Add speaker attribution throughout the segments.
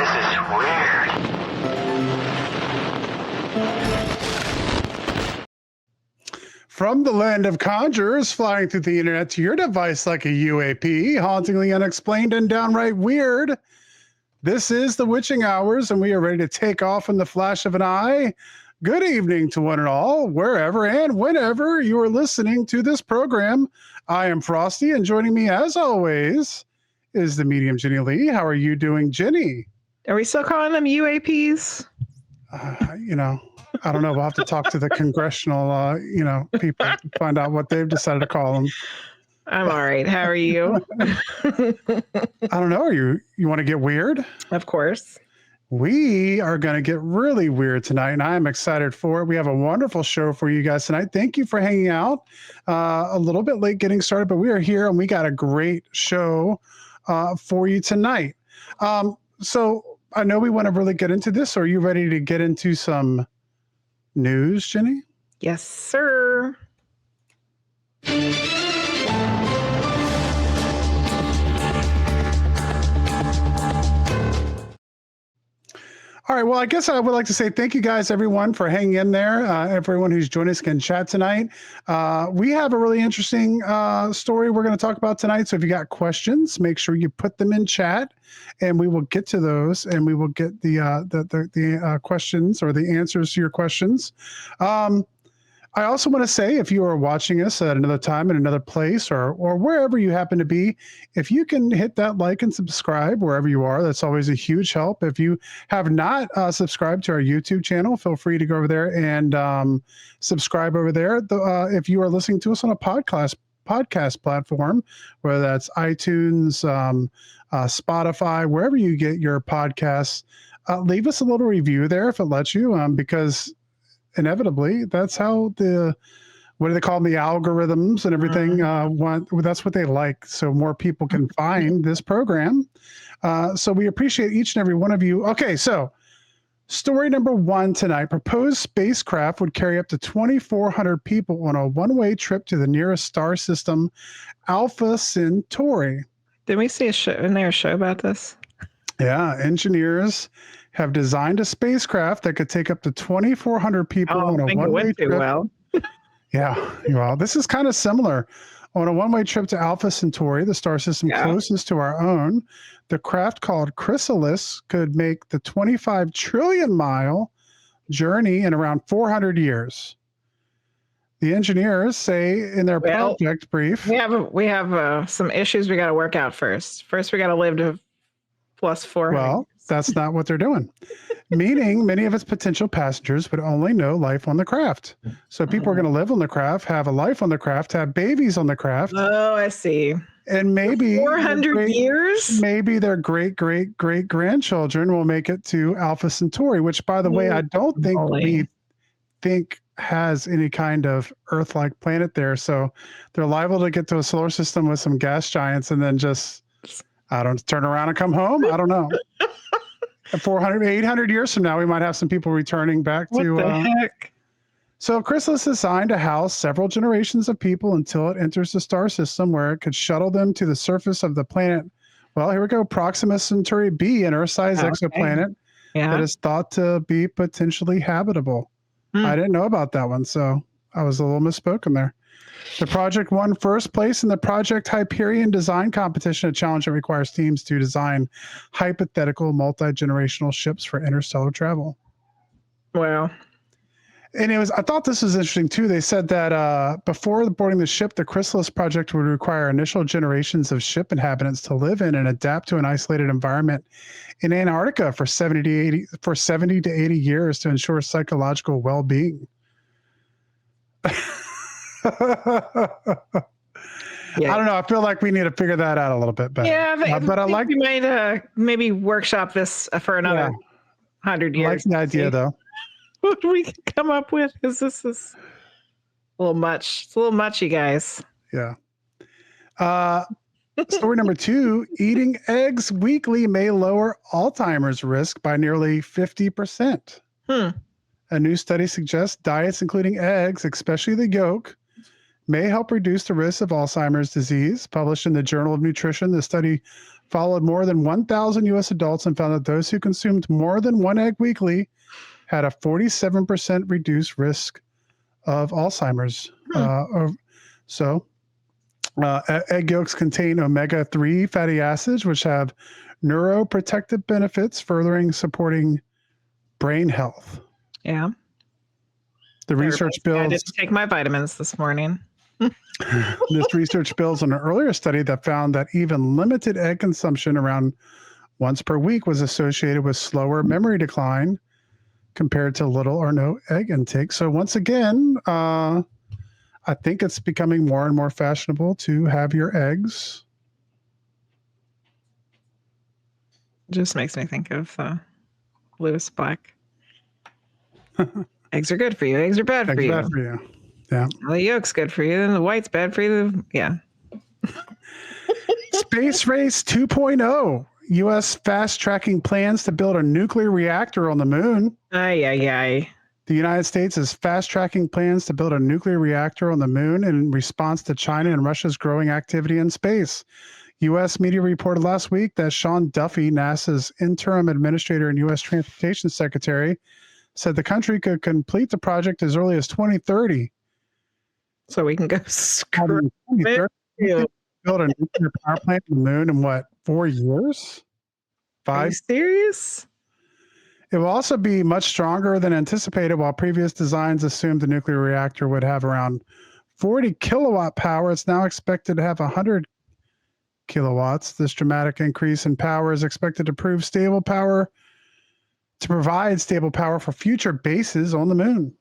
Speaker 1: This is weird.
Speaker 2: From the land of conjurers, flying through the internet to your device like a UAP, hauntingly unexplained and downright weird. This is the Witching Hours, and we are ready to take off in the flash of an eye. Good evening to one and all, wherever and whenever you are listening to this program. I am Frosty, and joining me, as always, is the medium Jenny Lee. How are you doing, Jenny?
Speaker 3: Are we still calling them UAPs?
Speaker 2: I don't know. We'll have to talk to the congressional, people to find out what they've decided to call them.
Speaker 3: I'm all right. How are you?
Speaker 2: I don't know. You want to get weird?
Speaker 3: Of course.
Speaker 2: We are going to get really weird tonight, and I am excited for it. We have a wonderful show for you guys tonight. Thank you for hanging out. A little bit late getting started, but we are here, and we got a great show for you tonight. So I know we want to really get into this. Are you ready to get into some news, Jenny?
Speaker 3: Yes, sir.
Speaker 2: All right. Well, I guess I would like to say thank you guys, everyone, for hanging in there. Everyone who's joined us can chat tonight. We have a really interesting story we're going to talk about tonight. So if you got questions, make sure you put them in chat, and we will get to those, and we will get the questions or the answers to your questions. I also want to say, if you are watching us at another time in another place or wherever you happen to be, if you can hit that like and subscribe wherever you are, that's always a huge help. If you have not subscribed to our YouTube channel, feel free to go over there and subscribe over there. If you are listening to us on a podcast platform, whether that's iTunes, Spotify, wherever you get your podcasts, leave us a little review there if it lets you, because inevitably that's how what do they call them, the algorithms and everything that's what they like, so more people can find this program. So we appreciate each and every one of you. Okay, so story number one tonight: proposed spacecraft would carry up to 2,400 people on a one-way trip to the nearest star system, Alpha Centauri.
Speaker 3: Did we see a show about this?
Speaker 2: Yeah, engineers have designed a spacecraft that could take up to 2,400 people on a one-way trip.
Speaker 3: Well.
Speaker 2: Yeah, well, this is kind of similar. On a one-way trip to Alpha Centauri, the star system closest to our own, the craft called Chrysalis could make the 25 trillion mile journey in around 400 years. The engineers say in their project brief,
Speaker 3: we have some issues we got to work out first. First, we got to live to plus 400.
Speaker 2: Well, that's not what they're doing. Meaning many of its potential passengers would only know life on the craft. So people are going to live on the craft, have a life on the craft, have babies on the craft.
Speaker 3: Oh, I see.
Speaker 2: And maybe
Speaker 3: 400 years?
Speaker 2: Maybe their great grandchildren will make it to Alpha Centauri, which, by the way, I don't think we think has any kind of Earth-like planet there. So they're liable to get to a solar system with some gas giants and then just, turn around and come home. I don't know. 400, 800 years from now, we might have some people returning back to.
Speaker 3: What the heck?
Speaker 2: So Chrysalis is designed to house several generations of people until it enters the star system, where it could shuttle them to the surface of the planet. Well, here we go. Proxima Centauri B, an Earth-sized exoplanet that is thought to be potentially habitable. I didn't know about that one, so I was a little misspoken there. The project won first place in the Project Hyperion design competition, a challenge that requires teams to design hypothetical multi-generational ships for interstellar travel.
Speaker 3: Wow.
Speaker 2: And I thought this was interesting too. They said that before boarding the ship, the Chrysalis project would require initial generations of ship inhabitants to live in and adapt to an isolated environment in Antarctica for 70 to 80 years to ensure psychological well-being. I don't know. I feel like we need to figure that out a little bit better.
Speaker 3: Yeah, but I like we might maybe workshop this for another 100 years.
Speaker 2: I like the idea, though.
Speaker 3: What do we come up with? Because this is a little much. It's a little much, you guys.
Speaker 2: Yeah. Story number two: eating eggs weekly may lower Alzheimer's risk by nearly 50%. A new study suggests diets including eggs, especially the yolk, may help reduce the risk of Alzheimer's disease. Published in the Journal of Nutrition, the study followed more than 1,000 U.S. adults and found that those who consumed more than one egg weekly had a 47% reduced risk of Alzheimer's. Egg yolks contain omega-3 fatty acids, which have neuroprotective benefits, supporting brain health.
Speaker 3: Yeah.
Speaker 2: The research
Speaker 3: I
Speaker 2: builds.
Speaker 3: didn't take my vitamins this morning.
Speaker 2: This research builds on an earlier study that found that even limited egg consumption around once per week was associated with slower memory decline compared to little or no egg intake. So once again, I think it's becoming more and more fashionable to have your eggs.
Speaker 3: Just makes me think of Lewis Black. Eggs are good for you. Eggs are bad for you.
Speaker 2: Bad for you. Yeah.
Speaker 3: Well, the yolk's good for you, and the white's bad for you. Yeah.
Speaker 2: Space Race 2.0. U.S. fast-tracking plans to build a nuclear reactor on the moon.
Speaker 3: Aye.
Speaker 2: The United States is fast-tracking plans to build a nuclear reactor on the moon in response to China and Russia's growing activity in space. U.S. media reported last week that Sean Duffy, NASA's interim administrator and U.S. Transportation Secretary, said the country could complete the project as early as 2030.
Speaker 3: So we can go screw it.
Speaker 2: Build a nuclear power plant on the moon in what, 4 years? 5?
Speaker 3: Are you serious?
Speaker 2: It will also be much stronger than anticipated. While previous designs assumed the nuclear reactor would have around 40 kilowatt power, it's now expected to have 100 kilowatts. This dramatic increase in power is expected to provide stable power for future bases on the moon.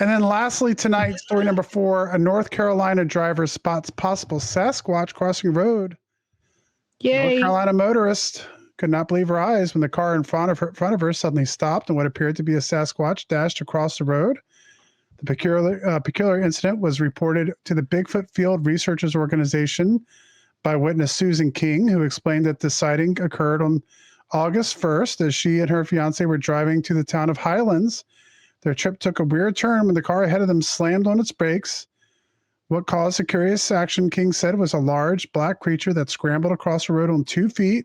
Speaker 2: And then lastly tonight, story number 4, a North Carolina driver spots possible Sasquatch crossing road.
Speaker 3: Yay.
Speaker 2: North Carolina motorist could not believe her eyes when the car in front of her suddenly stopped and what appeared to be a Sasquatch dashed across the road. The peculiar incident was reported to the Bigfoot Field Researchers Organization by witness Susan King, who explained that the sighting occurred on August 1st as she and her fiance were driving to the town of Highlands. Their trip took a weird turn when the car ahead of them slammed on its brakes. What caused the curious action, King said, was a large black creature that scrambled across the road on 2 feet,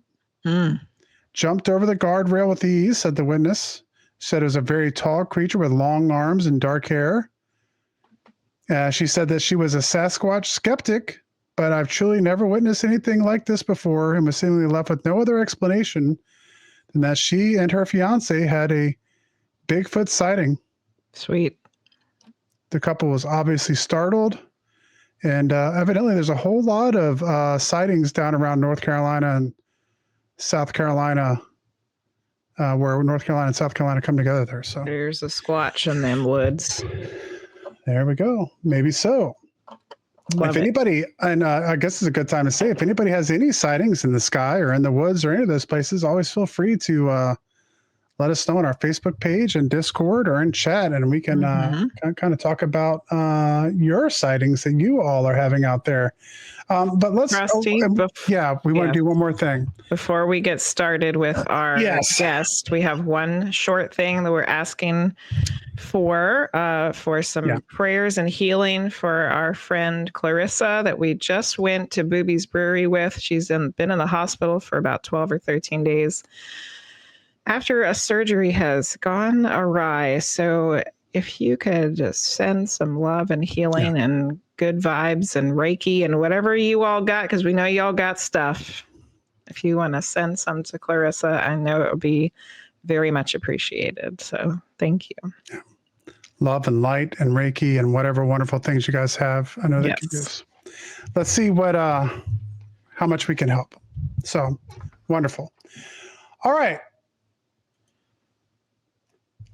Speaker 2: jumped over the guardrail with ease, said the witness. Said it was a very tall creature with long arms and dark hair. She said that she was a Sasquatch skeptic, but I've truly never witnessed anything like this before, and was seemingly left with no other explanation than that she and her fiance had a Bigfoot sighting.
Speaker 3: Sweet.
Speaker 2: The couple was obviously startled, and evidently there's a whole lot of sightings down around North Carolina and South Carolina, where North Carolina and South Carolina come together there. So
Speaker 3: there's a squatch in them woods.
Speaker 2: There we go. Maybe so. If anybody, and I guess it's a good time to say, if anybody has any sightings in the sky or in the woods or any of those places, always feel free to let us know on our Facebook page and Discord or in chat, and we can kind of talk about your sightings that you all are having out there. But let's,
Speaker 3: Rusty,
Speaker 2: we want to do one more thing.
Speaker 3: Before we get started with our guest, we have one short thing that we're asking for some prayers and healing for our friend Clarissa that we just went to Booby's Brewery with. She's been in the hospital for about 12 or 13 days after a surgery has gone awry. So if you could just send some love and healing and good vibes and Reiki and whatever you all got, because we know y'all got stuff. If you want to send some to Clarissa, I know it would be very much appreciated. So thank you.
Speaker 2: Yeah. Love and light and Reiki and whatever wonderful things you guys have. I know that you use. Let's see how much we can help. So wonderful. All right.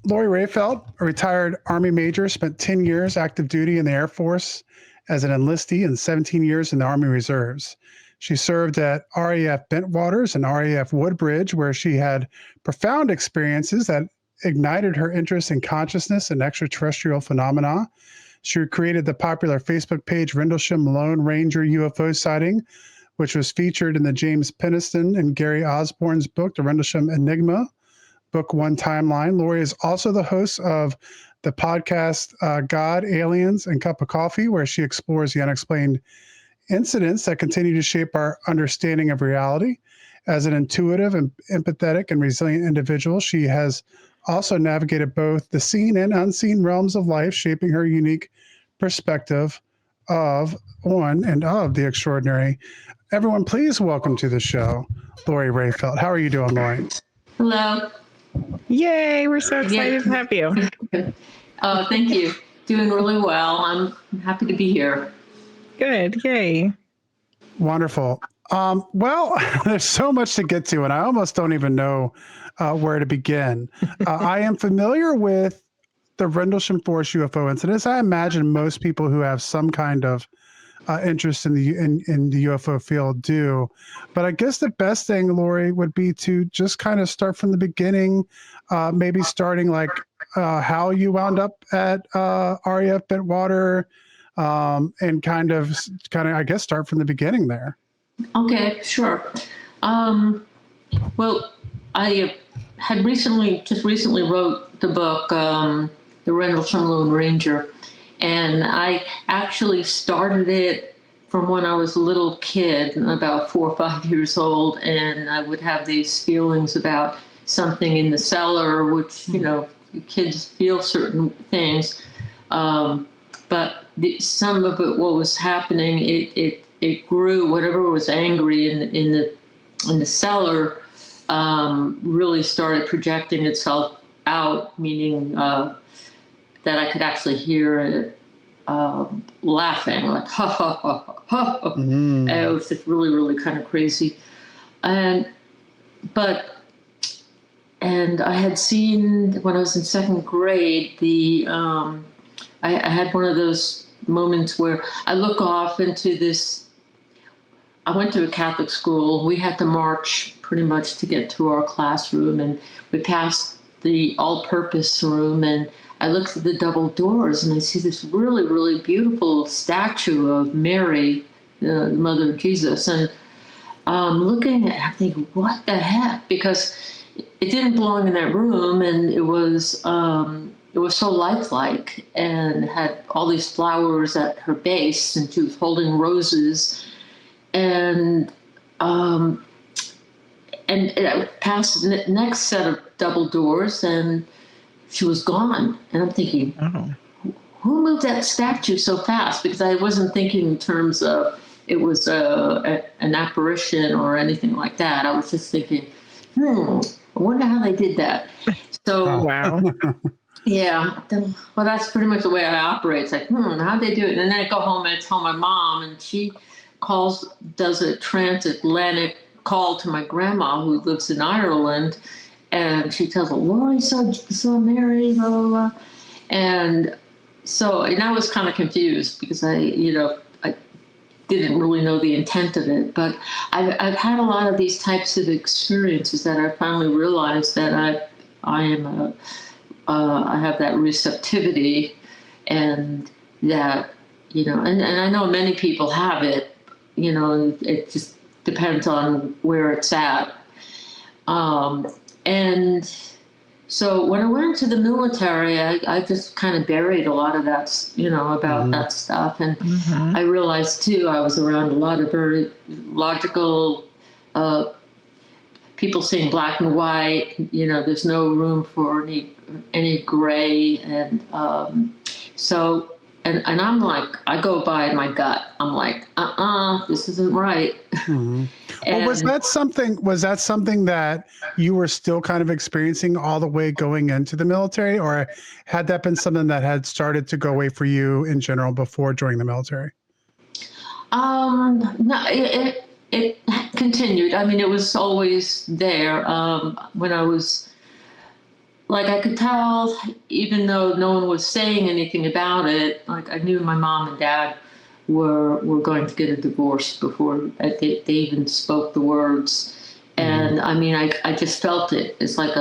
Speaker 2: Lori Rehfeldt, a retired Army major, spent 10 years active duty in the Air Force as an enlistee and 17 years in the Army Reserves. She served at RAF Bentwaters and RAF Woodbridge, where she had profound experiences that ignited her interest in consciousness and extraterrestrial phenomena. She created the popular Facebook page Rendlesham Lone Ranger UFO sighting, which was featured in the James Penniston and Gary Osborne's book, The Rendlesham Enigma, Book One Timeline. Lori is also the host of the podcast God, Aliens, and Cup of Coffee, where she explores the unexplained incidents that continue to shape our understanding of reality. As an intuitive and empathetic and resilient individual, she has also navigated both the seen and unseen realms of life, shaping her unique perspective on and of the extraordinary. Everyone, please welcome to the show, Lori Rehfeldt. How are you doing, Lori?
Speaker 1: Hello.
Speaker 3: Yay, we're so excited to have you.
Speaker 1: Thank you. Doing really well. I'm happy to be here.
Speaker 3: Good, yay.
Speaker 2: Wonderful. Well, there's so much to get to, and I almost don't even know where to begin. I am familiar with the Rendlesham Forest UFO incidents. I imagine most people who have some kind of interest in the UFO field do, but I guess the best thing, Lori, would be to just kind of start from the beginning, maybe starting like how you wound up at RAF Bentwaters, and kind of, I guess, start from the beginning there.
Speaker 1: Okay, sure. Well, I had recently wrote the book, The Rendlesham Lone Ranger, and I actually started it from when I was a little kid, about 4 or 5 years old, and I would have these feelings about something in the cellar, which, kids feel certain things. But some of it, what was happening, it grew. Whatever was angry in the cellar really started projecting itself out, meaning that I could actually hear it laughing, like ha ha ha ha ha. And it was just really, really kind of crazy. And I had seen, when I was in second grade, I had one of those moments where I look off into this. I went to a Catholic school. We had to march pretty much to get to our classroom, and we passed the all-purpose room, and I looked at the double doors, and I see this really, really beautiful statue of Mary, the Mother of Jesus, and looking at it, I'm thinking, what the heck? Because it didn't belong in that room, and it was so lifelike and had all these flowers at her base, and she was holding roses. And I passed the next set of double doors, and she was gone. And I'm thinking, who moved that statue so fast? Because I wasn't thinking in terms of it was an apparition or anything like that. I was just thinking, I wonder how they did that. So,
Speaker 3: wow.
Speaker 1: Yeah, well, that's pretty much the way I operate. It's like, how'd they do it? And then I go home and I tell my mom, and she does a transatlantic call to my grandma who lives in Ireland, and she tells her, Lori saw Mary, blah, blah, blah. And I was kind of confused because I didn't really know the intent of it, but I've had a lot of these types of experiences that I finally realized that I have that receptivity, and that, and I know many people have it, it just depends on where it's at. And so when I went into the military, I just kind of buried a lot of that, about that stuff. And I realized too, I was around a lot of very logical people seeing black and white, there's no room for any gray. And so I'm like, I go by my gut. I'm like, this isn't right.
Speaker 2: Well, was that something that you were still kind of experiencing all the way going into the military, or had that been something that had started to go away for you in general before joining the military?
Speaker 1: No, it continued. I mean, it was always there. When I was, like, I could tell, even though no one was saying anything about it, like, I knew my mom and dad were going to get a divorce before they even spoke the words. And I mean, I just felt it. It's like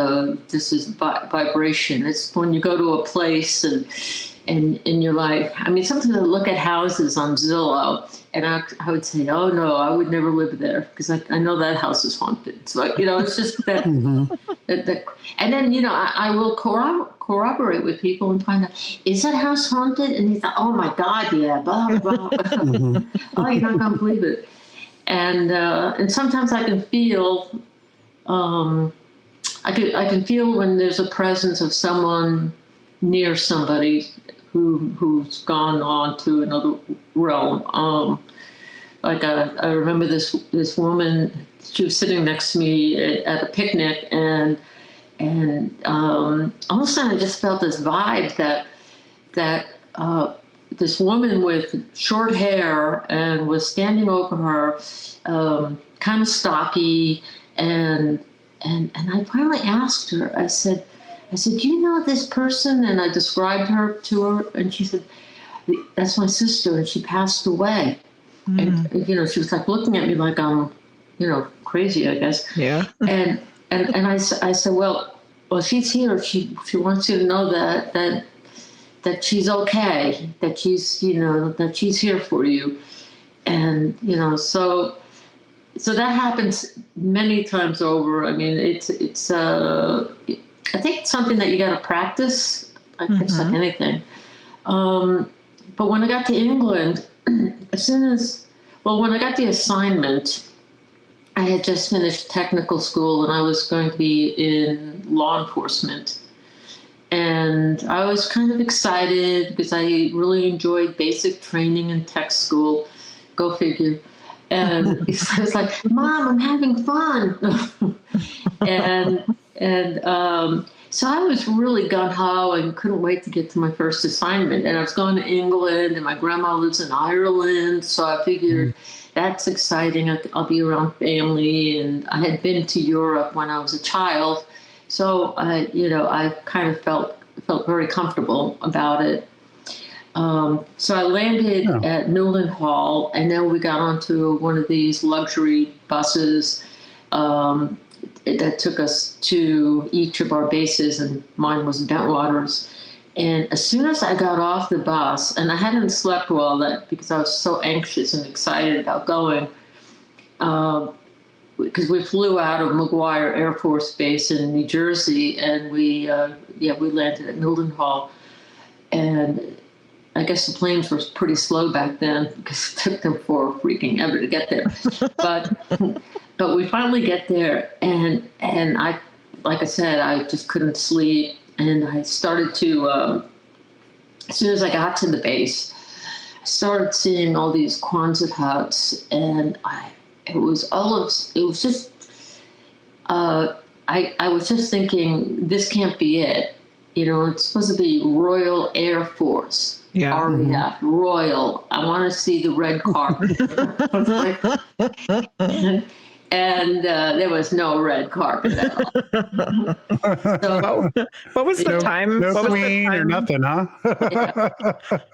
Speaker 1: this is vibration. It's when you go to a place and and you're like, I mean, sometimes I look at houses on Zillow, and I would say, oh no, I would never live there because I know that house is haunted. So it's just that, and then I will corroborate with people and find out, is that house haunted? And he's like, oh my God, yeah, blah blah. Oh, you're not gonna believe it. And sometimes I can feel, I can feel when there's a presence of someone near somebody who's gone on to another realm. Like I remember this woman. She was sitting next to me at a picnic, and all of a sudden I just felt this vibe that this woman with short hair and was standing over her, kind of stocky, and I finally asked her. I said, do you know this person? And I described her to her, and she said, that's my sister, and she passed away. And she was like looking at me like I'm, crazy, I guess.
Speaker 3: Yeah.
Speaker 1: and I said, well, she's here. She wants you to know that she's okay, that she's that she's here for you, and so that happens many times over. I mean, it's I think it's something that you got to practice. I think it's like anything. But when I got to England, when I got the assignment, I had just finished technical school and I was going to be in law enforcement. And I was kind of excited because I really enjoyed basic training in tech school. Go figure. And I was like, Mom, I'm having fun. So I was really gung-ho and couldn't wait to get to my first assignment. And I was going to England, and my grandma lives in Ireland, so I figured that's exciting. I'll be around family, and I had been to Europe when I was a child, so I kind of felt very comfortable about it. So I landed at Newland Hall, and then we got onto one of these luxury buses that took us to each of our bases, and mine was Bentwaters. And as soon as I got off the bus, and I hadn't slept well because I was so anxious and excited about going, because we flew out of McGuire Air Force Base in New Jersey, and we landed at Newland Hall. And I guess the planes were pretty slow back then because it took them for freaking ever to get there. But we finally get there, and I, like I said, I just couldn't sleep, and I started to, as soon as I got to the base, I started seeing all these Quonset huts, and I was just thinking, this can't be it. It's supposed to be Royal Air Force. Yeah. RAF, Royal. I want to see the red carpet. And there was no red carpet at all. So,
Speaker 3: what was the time?
Speaker 2: No
Speaker 3: what
Speaker 2: queen
Speaker 3: was the time?
Speaker 2: Or nothing, huh?
Speaker 3: Yeah.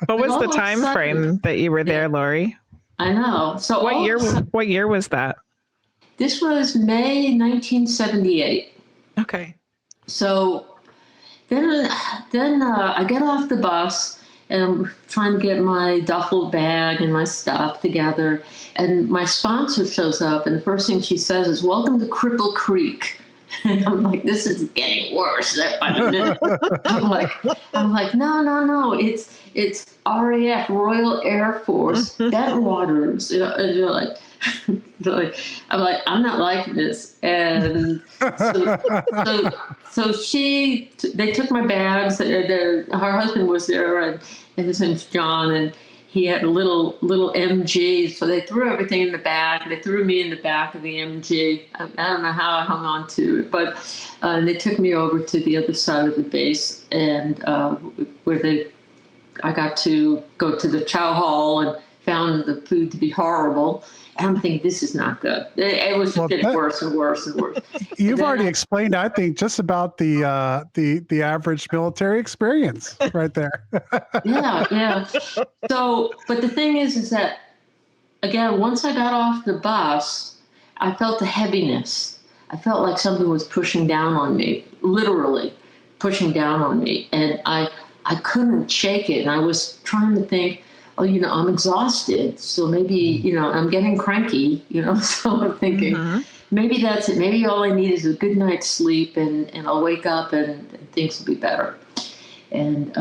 Speaker 3: What was the time frame that you were there, Lori?
Speaker 1: I know. So
Speaker 3: what year was that?
Speaker 1: This was May 1978.
Speaker 3: Okay.
Speaker 1: So then I get off the bus, and I'm trying to get my duffel bag and my stuff together. And my sponsor shows up, and the first thing she says is, "Welcome to Cripple Creek." And I'm like, this is getting worse. I'm like, no, it's RAF, Royal Air Force, Bentwaters. And you're like, I'm like, I'm not liking this. And so they took my bags. Her husband was there, and his name's John, and he had a little MG. So they threw everything in the back. They threw me in the back of the MG. I don't know how I hung on to it, but they took me over to the other side of the base, and where I got to go to the chow hall and found the food to be horrible. I'm thinking, this is not good. It was just getting worse and worse and worse.
Speaker 2: You've already explained, I think, just about the average military experience right there.
Speaker 1: Yeah. So, but the thing is that, again, once I got off the bus, I felt a heaviness. I felt like something was pushing down on me, literally pushing down on me. And I I couldn't shake it. And I was trying to think, oh, I'm exhausted. So maybe, I'm getting cranky, so I'm thinking, maybe that's it. Maybe all I need is a good night's sleep and I'll wake up and things will be better. And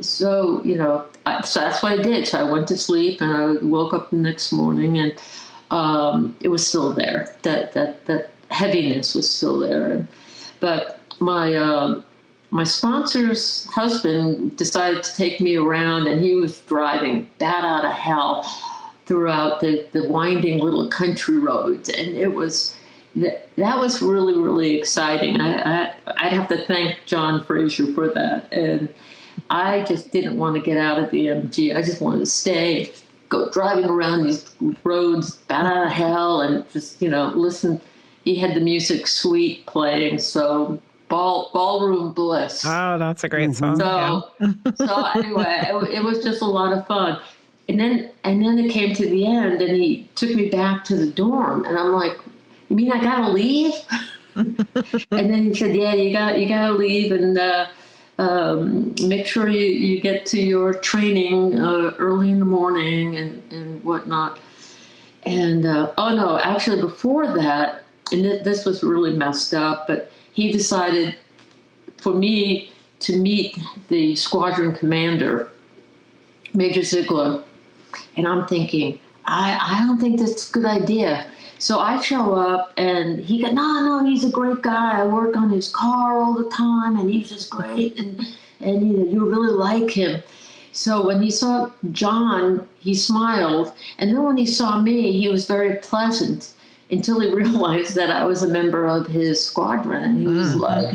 Speaker 1: so that's what I did. So I went to sleep and I woke up the next morning and it was still there. That heaviness was still there. But my sponsor's husband decided to take me around, and he was driving bat out of hell throughout the winding little country roads. And it was, that was really, really exciting. I'd have to thank John Fraser for that. And I just didn't want to get out of the MG. I just wanted to stay, go driving around these roads, bat out of hell, and just, listen. He had the music suite playing, so ballroom bliss.
Speaker 3: Oh, that's a great song.
Speaker 1: So anyway, it was just a lot of fun. And then it came to the end, and he took me back to the dorm, and I'm like, "You mean I gotta leave?" And then he said, "Yeah, you gotta leave, and make sure you get to your training early in the morning and whatnot." And oh no, actually before that. And this was really messed up, but he decided for me to meet the squadron commander, Major Ziegler. And I'm thinking, I don't think that's a good idea. So I show up and he goes, no, he's a great guy. I work on his car all the time and he's just great. And you really like him. So when he saw John, he smiled. And then when he saw me, he was very pleasant. Until he realized that I was a member of his squadron. And he was like,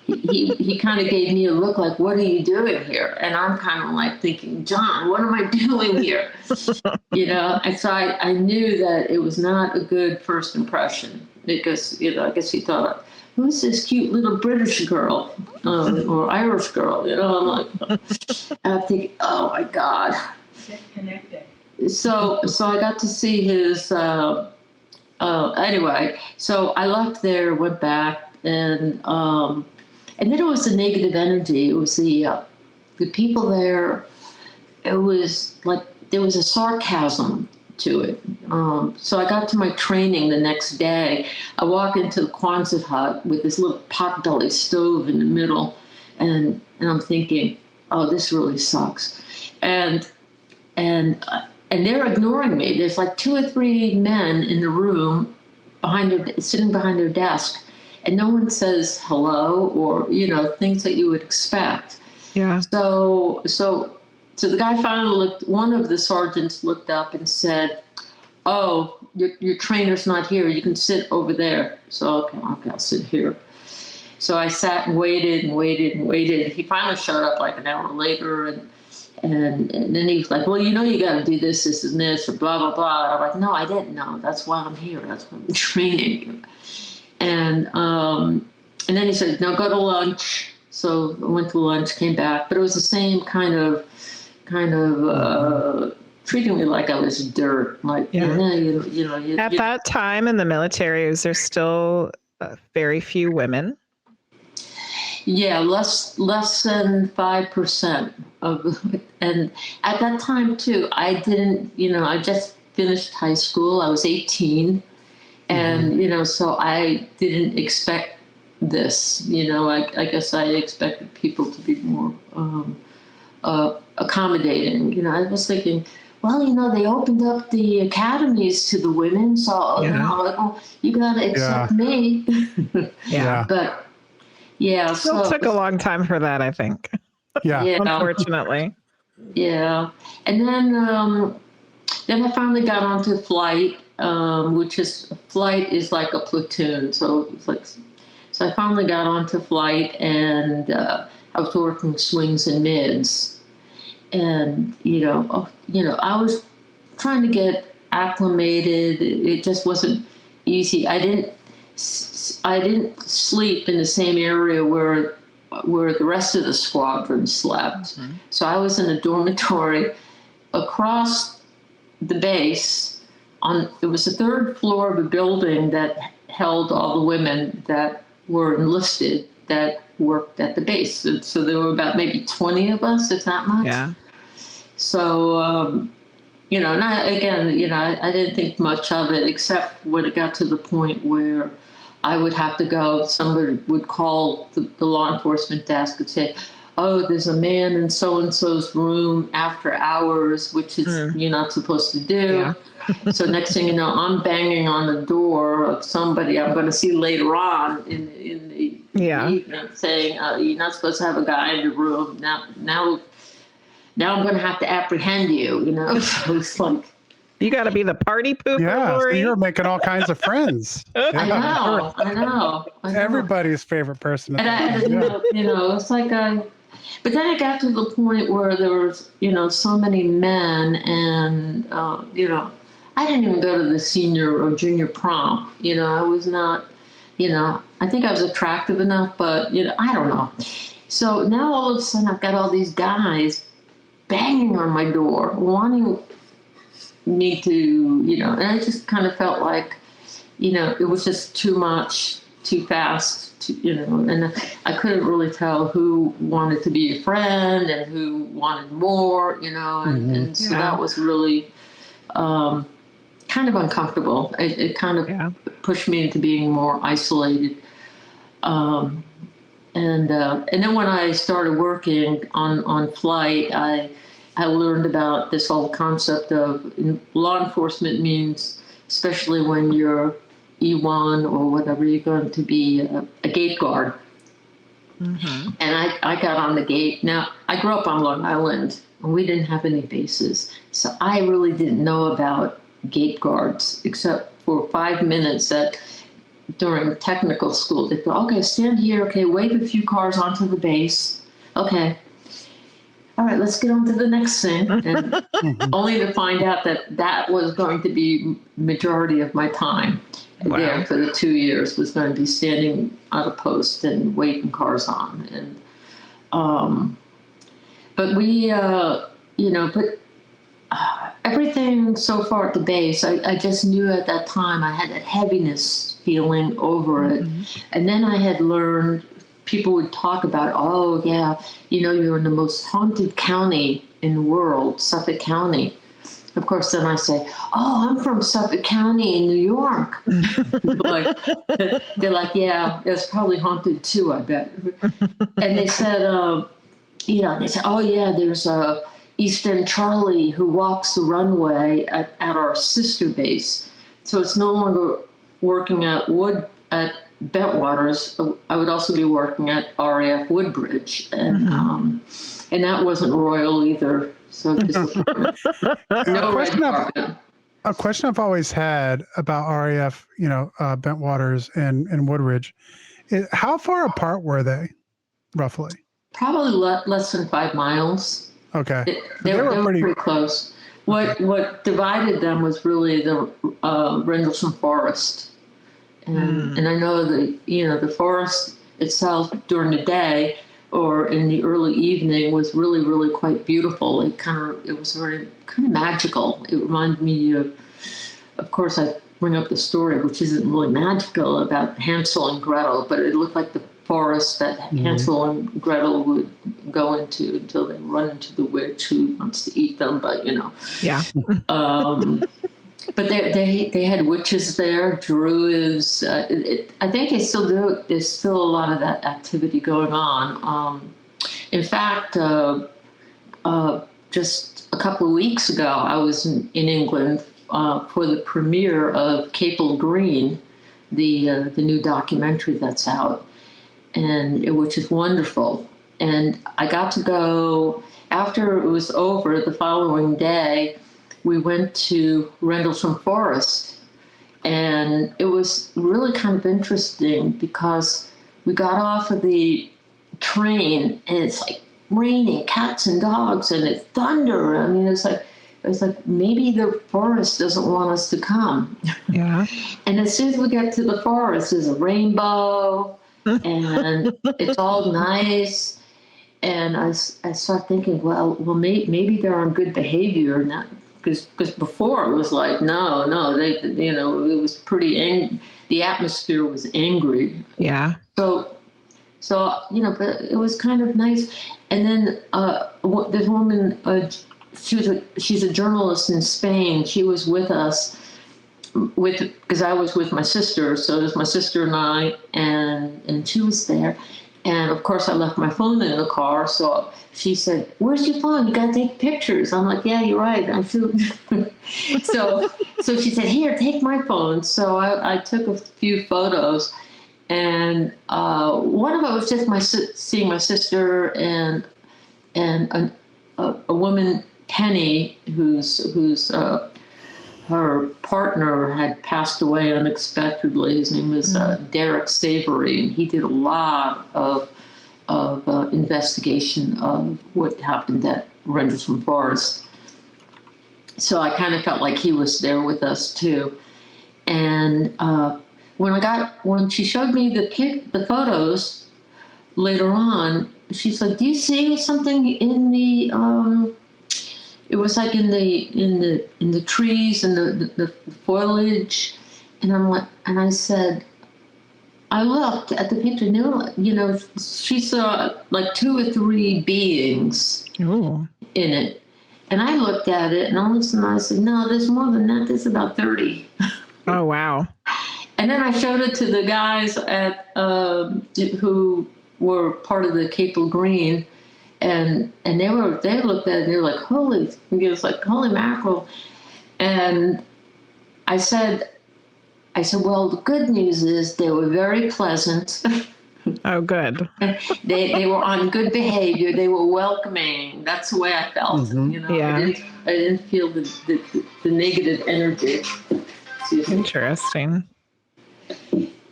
Speaker 1: he kind of gave me a look like, what are you doing here? And I'm kind of like thinking, John, what am I doing here? And so I knew that it was not a good first impression because, I guess he thought, who's this cute little British girl or Irish girl? I'm thinking, oh my God.
Speaker 4: Connected.
Speaker 1: So I got to see his, anyway, so I left there, went back, and then it was the negative energy. It was the people there. It was like there was a sarcasm to it. So I got to my training the next day. I walk into the Quonset hut with this little potbelly stove in the middle, and I'm thinking, oh, this really sucks, and they're ignoring me. There's like 2 or 3 men in the room sitting behind their desk, and no one says hello or, things that you would expect.
Speaker 3: Yeah.
Speaker 1: So the guy finally one of the sergeants looked up and said, oh, your trainer's not here. You can sit over there. So, okay, I'll sit here. So I sat and waited and waited and waited. He finally showed up like an hour later, and then he was like, well, you got to do this, this, and this, or blah, blah, blah. I'm like, no, I didn't know. That's why I'm here. That's why I'm training you. And then he said, now go to lunch. So I went to lunch, came back, but it was the same kind of treating me like I was dirt. Like,
Speaker 3: At that time in the military, was there still very few women?
Speaker 1: Yeah, less than 5% of, and at that time too, I didn't, I just finished high school. I was 18, and so I didn't expect this. I guess I expected people to be more accommodating. I was thinking, well, they opened up the academies to the women, so you gotta accept me.
Speaker 3: Yeah,
Speaker 1: but. Yeah,
Speaker 3: still took a long time for that, I think.
Speaker 2: Yeah,
Speaker 3: unfortunately.
Speaker 1: Yeah, and then I finally got onto flight, flight is like a platoon. So it's like, so I finally got onto flight, and I was working swings and mids, and I was trying to get acclimated. It just wasn't easy. I didn't sleep in the same area where the rest of the squadron slept. Mm-hmm. So I was in a dormitory across the base. It was the 3rd floor of a building that held all the women that were enlisted. that worked at the base. So there were about maybe 20 of us, if that much.
Speaker 3: Yeah.
Speaker 1: So, and I didn't think much of it, except when it got to the point where I would have to go, somebody would call the law enforcement desk and say, oh, there's a man in so-and-so's room after hours, which is you're not supposed to do. Yeah. So next thing you know, I'm banging on the door of somebody I'm going to see later on in the evening saying, you're not supposed to have a guy in the room. Now I'm going to have to apprehend you, So it's like,
Speaker 3: you got to be the party pooper,
Speaker 2: yeah,
Speaker 3: Lori.
Speaker 2: So you're making all kinds of friends. Yeah.
Speaker 1: I know.
Speaker 2: Everybody's favorite person.
Speaker 1: It's like but then it got to the point where there was, so many men, and I didn't even go to the senior or junior prom. I was not, I think I was attractive enough, but I don't know. So now all of a sudden I've got all these guys banging on my door, wanting me to, and I just kind of felt like, it was just too much, too fast, and I couldn't really tell who wanted to be a friend and who wanted more, and so that was really kind of uncomfortable. It kind of pushed me into being more isolated. And then when I started working on flight, I learned about this whole concept of law enforcement means, especially when you're E1 or whatever, you're going to be a gate guard. Mm-hmm. And I got on the gate. Now, I grew up on Long Island, and we didn't have any bases. So I really didn't know about gate guards, except for 5 minutes during technical school. They thought, okay, stand here. Okay, wave a few cars onto the base. Okay. All right, let's get on to the next thing. And only to find out that was going to be majority of my time. Wow. There for the 2 years was going to be standing at a post and waving cars on. And but we, everything so far at the base, I just knew at that time I had that heaviness feeling over it. Mm-hmm. And then I had learned, people would talk about, oh, yeah, you're in the most haunted county in the world, Suffolk County. Of course, then I say, oh, I'm from Suffolk County in New York. They're like, yeah, it's probably haunted too, I bet. And they said, oh, yeah, there's Eastern Charlie who walks the runway at our sister base. So it's no longer working at Bentwaters. I would also be working at RAF Woodbridge, and that wasn't royal either. So just
Speaker 2: a question I've always had about RAF, Bentwaters and Woodbridge, is how far apart were they, roughly?
Speaker 1: Probably less than 5 miles.
Speaker 2: Okay,
Speaker 1: they were pretty close. What divided them was really the Rendlesham forest. And I know the forest itself during the day or in the early evening was really, really quite beautiful. It was very kind of magical. It reminded me of course, I bring up the story, which isn't really magical, about Hansel and Gretel, but it looked like the forest that Hansel and Gretel would go into until they run into the witch who wants to eat them. But
Speaker 3: yeah.
Speaker 1: But they had witches there, druids. I think they still do. There's still a lot of that activity going on. In fact, just a couple of weeks ago, I was in England for the premiere of Capel Green, the new documentary that's out, and which is wonderful. And I got to go after it was over the following day. We went to Rendlesham Forest, and it was really kind of interesting because we got off of the train and it's like raining cats and dogs and it's thunder. I mean, it's like maybe the forest doesn't want us to come.
Speaker 3: Yeah.
Speaker 1: And as soon as we get to the forest, there's a rainbow and it's all nice. And I start thinking, well, maybe they're on good behavior now. Because before it was like, no, they, it was pretty the atmosphere was angry.
Speaker 3: Yeah.
Speaker 1: So So, but it was kind of nice. And then this woman, she's a journalist in Spain. She was with us because I was with my sister. So it was my sister and I, and she was there. And of course I left my phone in the car. So she said, "Where's your phone? You got to take pictures." I'm like, "Yeah, you're right. I feel." so she said, "Here, take my phone." So I took a few photos, and one of it was just seeing my sister and a woman, Penny, who's her partner had passed away unexpectedly. His name was Derek Savory, and he did a lot of investigation of what happened at Rendlesham Forest. So I kind of felt like he was there with us too. And when she showed me the photos later on, she's like, "Do you see something in the?" It was like in the trees and the foliage, and I said, I looked at the picture, and she saw like 2 or 3 beings in it, and I looked at it, and all of a sudden I said, "No, there's more than that. There's about 30."
Speaker 3: Oh wow!
Speaker 1: And then I showed it to the guys at who were part of the Cape Green. And they looked at it and they were like, holy mackerel. And I said, well, the good news is they were very pleasant.
Speaker 3: Oh, good.
Speaker 1: They were on good behavior. They were welcoming. That's the way I felt.
Speaker 3: Yeah.
Speaker 1: I didn't feel the negative energy.
Speaker 3: Interesting.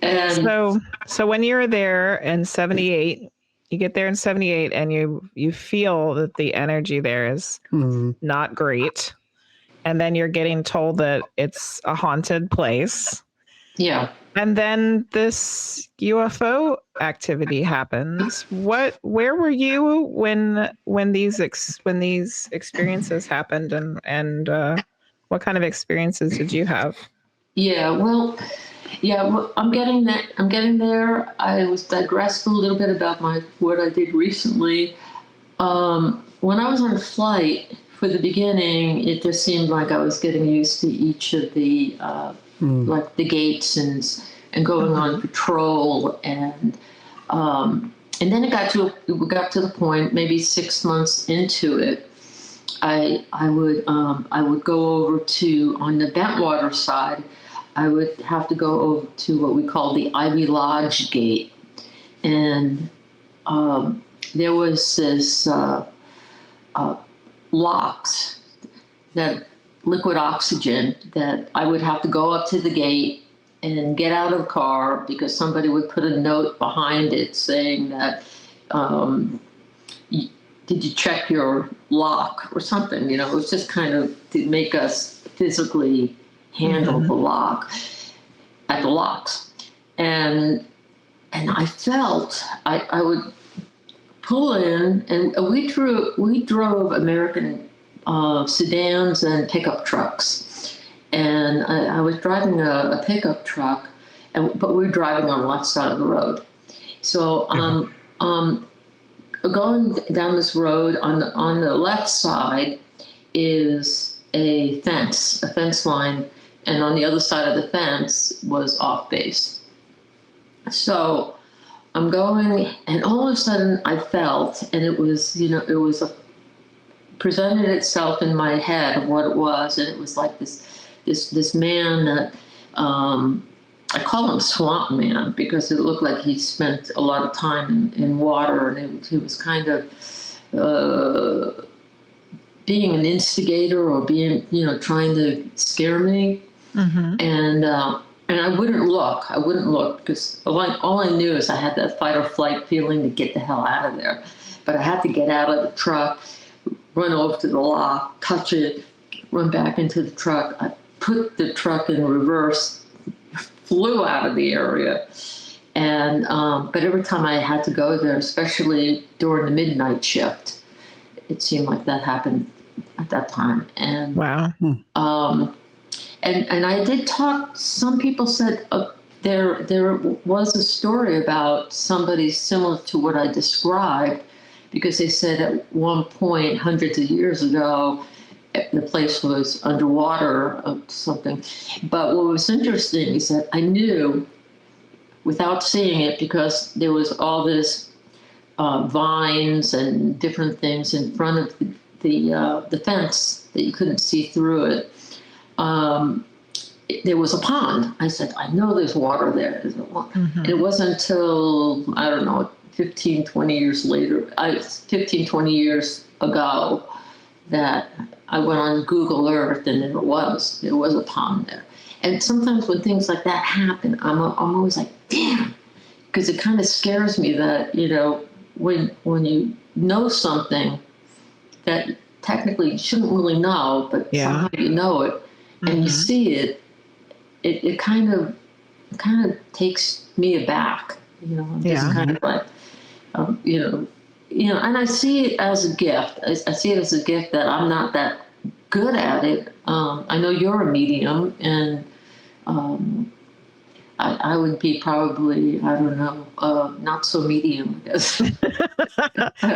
Speaker 1: And
Speaker 3: so when you were there in 78, you get there in 78 and you feel that the energy there is not great. And then you're getting told that it's a haunted place.
Speaker 1: Yeah.
Speaker 3: And then this UFO activity happens. Where were you when these experiences happened, and what kind of experiences did you have?
Speaker 1: Yeah, well, I'm getting there. I was digressed a little bit about what I did recently. When I was on flight for the beginning, it just seemed like I was getting used to each of the like the gates and going on patrol, and then we got to the point maybe 6 months into it. I would go over to, on the Bentwaters side, I would have to go over to what we call the Ivy Lodge gate, and there was this locks, that liquid oxygen, that I would have to go up to the gate and get out of the car because somebody would put a note behind it saying that, did you check your lock or something? It was just kind of to make us physically handle the lock at the locks. And I felt I would pull in, and we drove American sedans and pickup trucks. And I was driving a pickup truck, but we were driving on the left side of the road. So going down this road, on the left side is a fence line, and on the other side of the fence was off base. So I'm going, and all of a sudden I felt, and it was presented itself in my head of what it was, and it was like this man that I call him Swamp Man because it looked like he spent a lot of time in water, and he was kind of being an instigator or being, trying to scare me. And I wouldn't look because all I knew is I had that fight or flight feeling to get the hell out of there. But I had to get out of the truck, run over to the lock, touch it, run back into the truck. I put the truck in reverse, flew out of the area. And but every time I had to go there, especially during the midnight shift, it seemed like that happened at that time. And
Speaker 3: wow.
Speaker 1: And I did talk. Some people said there was a story about somebody similar to what I described, because they said at one point, hundreds of years ago, the place was underwater or something. But what was interesting is that I knew without seeing it, because there was all this vines and different things in front of the fence that you couldn't see through it. There was a pond. I said, I know there's water there. And it wasn't until, I don't know, 15, 20 years later, 15, 20 years ago, that I went on Google Earth and there was a pond there. And sometimes when things like that happen, I'm always like, damn, because it kind of scares me that, when you know something that technically you shouldn't really know, but somehow you know it, and you see it, it kind of takes me aback, I'm just kind of like, and I see it as a gift. I see it as a gift that I'm not that good at it. I know you're a medium, and I would be probably, I don't know, not so medium, I guess.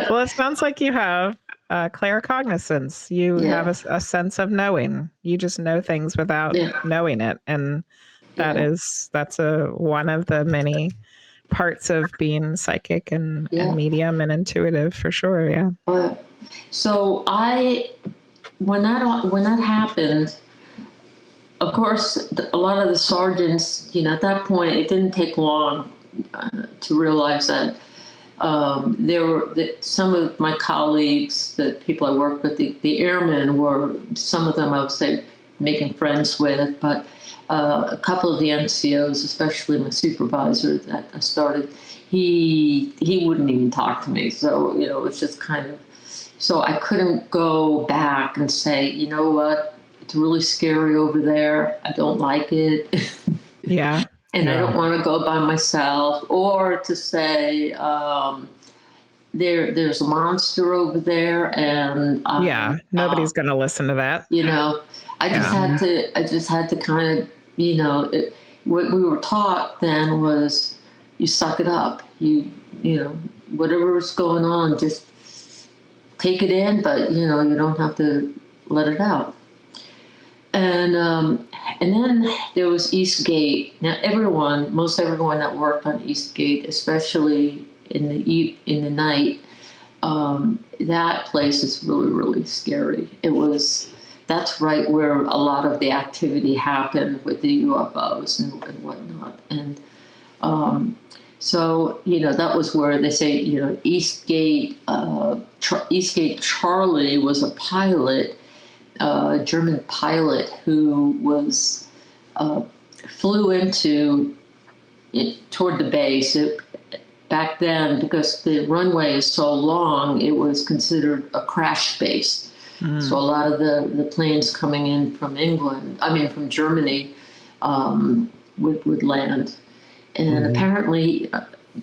Speaker 3: Well, it sounds like you have claircognizance. You have a sense of knowing. You just know things without knowing it, and that's one of the many parts of being psychic and medium and intuitive, for sure. Yeah.
Speaker 1: So when that happened, of course, a lot of the sergeants, at that point, it didn't take long to realize that there were some of my colleagues, the people I worked with, the airmen were, some of them I would say, making friends with, but a couple of the NCOs, especially my supervisor that I started, he wouldn't even talk to me. So, it was just kind of, so I couldn't go back and say, you know what, it's really scary over there. I don't like it.
Speaker 3: Yeah.
Speaker 1: And I don't want to go by myself, or to say, there's a monster over there, and
Speaker 3: nobody's going to listen to that.
Speaker 1: I just had to kind of, what we were taught then was, you suck it up. You whatever's going on, just take it in, but you don't have to let it out. And then there was East Gate. Now most everyone that worked on East Gate, especially in the night, that place is really, really scary. That's right where a lot of the activity happened with the UFOs and whatnot. And so that was where they say East Gate Charlie was a pilot. A German pilot who flew toward the base. Back then, because the runway is so long, it was considered a crash base. So a lot of the planes coming in from Germany, would land. And apparently,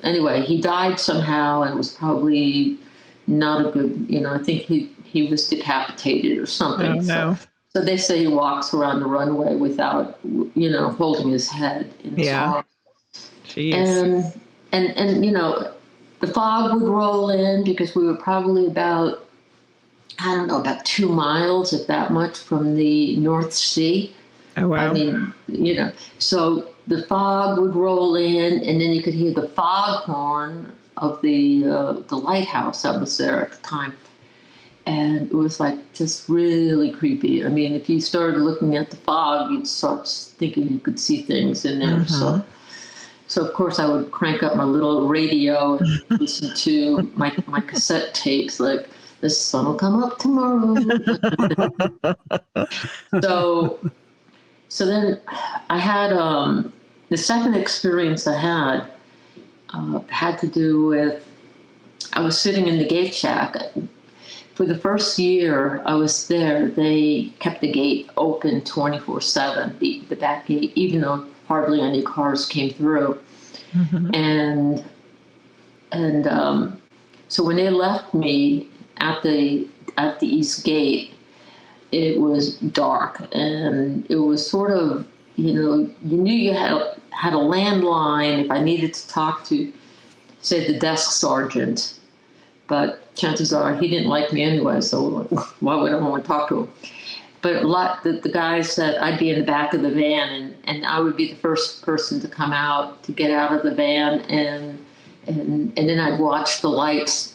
Speaker 1: anyway, he died somehow, and was probably not a good, I think he was decapitated or something.
Speaker 3: Oh, no.
Speaker 1: So they say he walks around the runway without, holding his head in his arms.
Speaker 3: Jeez.
Speaker 1: And the fog would roll in, because we were probably about 2 miles, if that much, from the North Sea.
Speaker 3: Oh, wow.
Speaker 1: So the fog would roll in, and then you could hear the foghorn of the lighthouse that was there at the time. And it was just really creepy. If you started looking at the fog, you'd start thinking you could see things in there. So of course I would crank up my little radio and listen to my cassette tapes, like, the sun will come up tomorrow. So then I had the second experience I had to do with, I was sitting in the gate shack. For the first year I was there, they kept the gate open 24/7, the back gate, even though hardly any cars came through. And so when they left me at the East Gate, it was dark, and it was sort of, you knew you had had a landline if I needed to talk to, say, the desk sergeant. But chances are he didn't like me anyway, so why would I want to talk to him? But a lot, the guys said I'd be in the back of the van, and I would be the first person to come out, to get out of the van, and then I'd watch the lights,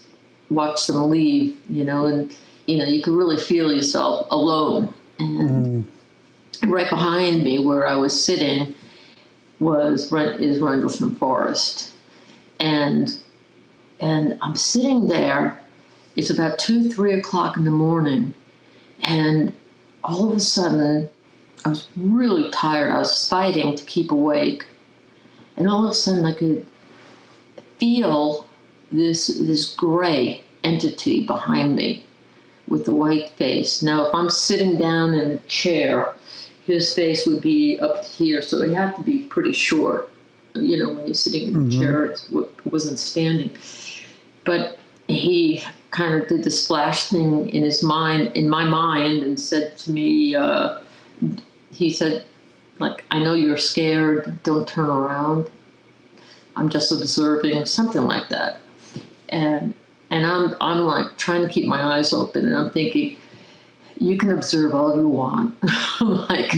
Speaker 1: watch them leave, and you could really feel yourself alone. And right behind me, where I was sitting, is Rendlesham Forest, and I'm sitting there. It's about 2-3 o'clock in the morning, and all of a sudden, I was really tired. I was fighting to keep awake, and all of a sudden, I could feel this gray entity behind me with the white face. Now, if I'm sitting down in a chair, his face would be up here, so it had to be pretty short. When you're sitting in a chair, it wasn't standing. But he kind of did this flash thing in my mind, and said to me, he said, like, I know you're scared, don't turn around. I'm just observing, something like that. And I'm like trying to keep my eyes open, and I'm thinking, you can observe all you want. I'm like,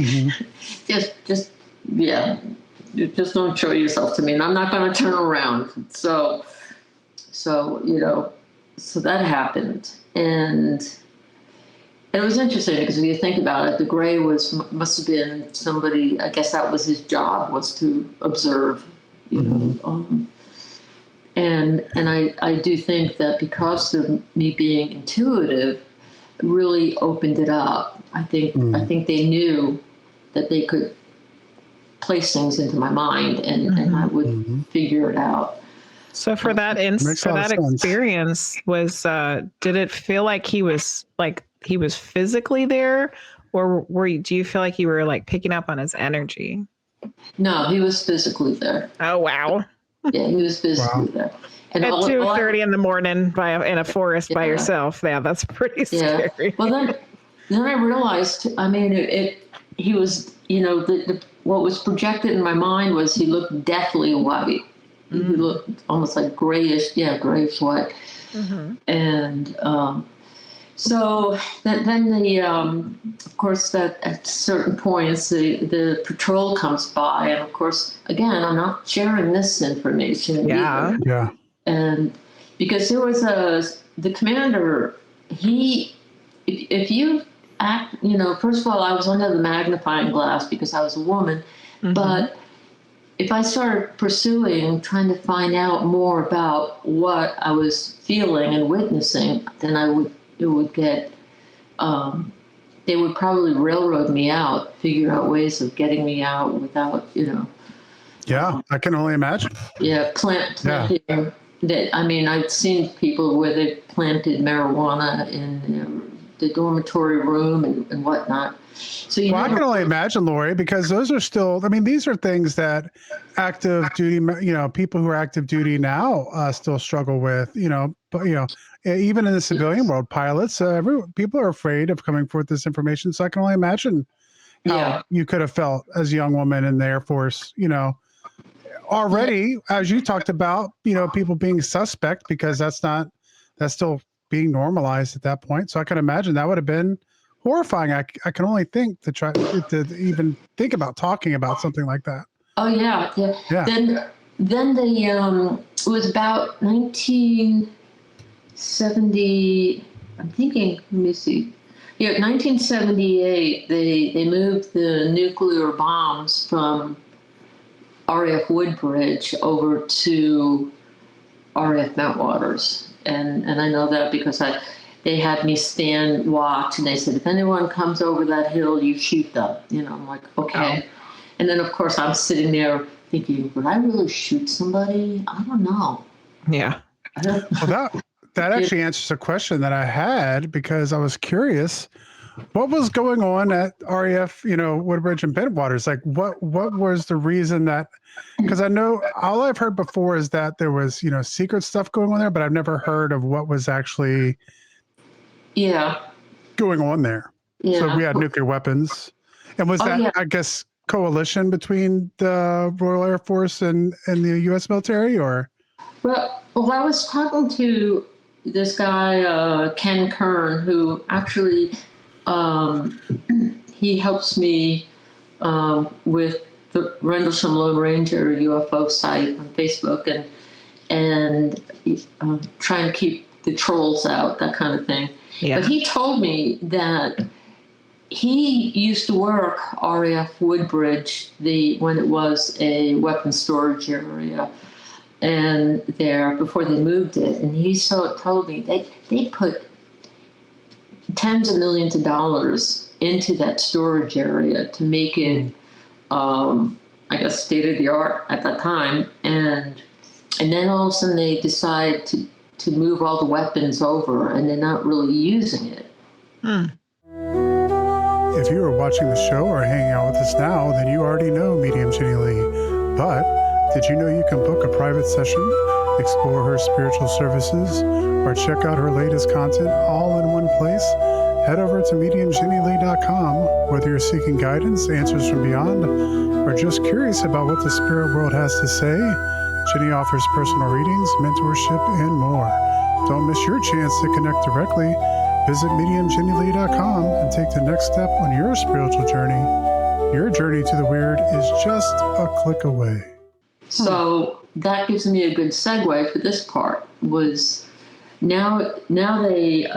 Speaker 1: just don't show yourself to me, and I'm not going to turn around. So that happened, and it was interesting because if you think about it, the gray must have been somebody. I guess that was his job, was to observe, and I do think that because of me being intuitive, really opened it up. I think they knew that they could place things into my mind, and I would figure it out.
Speaker 3: So for that experience, did it feel like he was physically there, or do you feel like you were like picking up on his energy?
Speaker 1: No, he was physically there.
Speaker 3: Oh wow!
Speaker 1: Yeah, he was physically there. And
Speaker 3: at 2:30 in the morning in a forest by yourself. Yeah, that's pretty scary.
Speaker 1: Well, then I realized. I mean, he was. What was projected in my mind was he looked deathly white. He looked almost like grayish white. And so then of course, that at certain points the patrol comes by, and of course, again, I'm not sharing this information either.
Speaker 2: Yeah.
Speaker 1: And because there was the commander, if you act, first of all, I was under the magnifying glass because I was a woman, but if I started trying to find out more about what I was feeling and witnessing, then they would probably railroad me out, figure out ways of getting me out without,
Speaker 2: Yeah, I can only imagine.
Speaker 1: Yeah, planting. I'd seen people where they planted marijuana in the dormitory room and whatnot. So
Speaker 2: I can only imagine, Lori, because those are still. These are things that active duty, people who are active duty now still struggle with. But even in the civilian world, pilots, people are afraid of coming forth with this information. So I can only imagine how you could have felt as a young woman in the Air Force. Already, as you talked about, people being suspect because that's still being normalized at that point. So I can imagine that would have been horrifying. I can only think to try to even think about talking about something like that.
Speaker 1: Oh yeah. Then it was about 1970. I'm thinking. Let me see. Yeah, 1978. They moved the nuclear bombs from RAF Woodbridge over to RAF Bentwaters, and I know that because they had me stand watch, and they said, if anyone comes over that hill, you shoot them. I'm like, okay. And then of course I'm sitting there thinking, would I really shoot somebody? I don't know.
Speaker 3: Yeah.
Speaker 2: Well, that actually answers a question that I had, because I was curious what was going on at RAF, Woodbridge and Bentwaters. Like what was the reason that, because I know all I've heard before is that there was, secret stuff going on there, but I've never heard of what was actually going on there. Yeah. So we had nuclear weapons. And was I guess, coalition between the Royal Air Force and the U.S. military, or?
Speaker 1: Well, I was talking to this guy, Ken Kern, who actually he helps me with the Rendlesham Lone Ranger UFO site on Facebook and trying to keep the trolls out, that kind of thing.
Speaker 3: Yeah.
Speaker 1: But he told me that he used to work RAF Woodbridge when it was a weapons storage area, and there before they moved it. And he told me they put tens of millions of dollars into that storage area to make it, I guess, state of the art at that time. And then all of a sudden they decide to move all the weapons over, and they're not really using it.
Speaker 2: If you are watching the show or hanging out with us now, then you already know Medium Jenny Lee. But did you know you can book a private session, explore her spiritual services, or check out her latest content all in one place? Head over to mediumjennylee.com. Whether you're seeking guidance, answers from beyond, or just curious about what the spirit world has to say, Jenny offers personal readings, mentorship, and more. Don't miss your chance to connect directly. Visit mediumjennylee.com and take the next step on your spiritual journey. Your journey to the weird is just a click away.
Speaker 1: So that gives me a good segue for this part. Was now they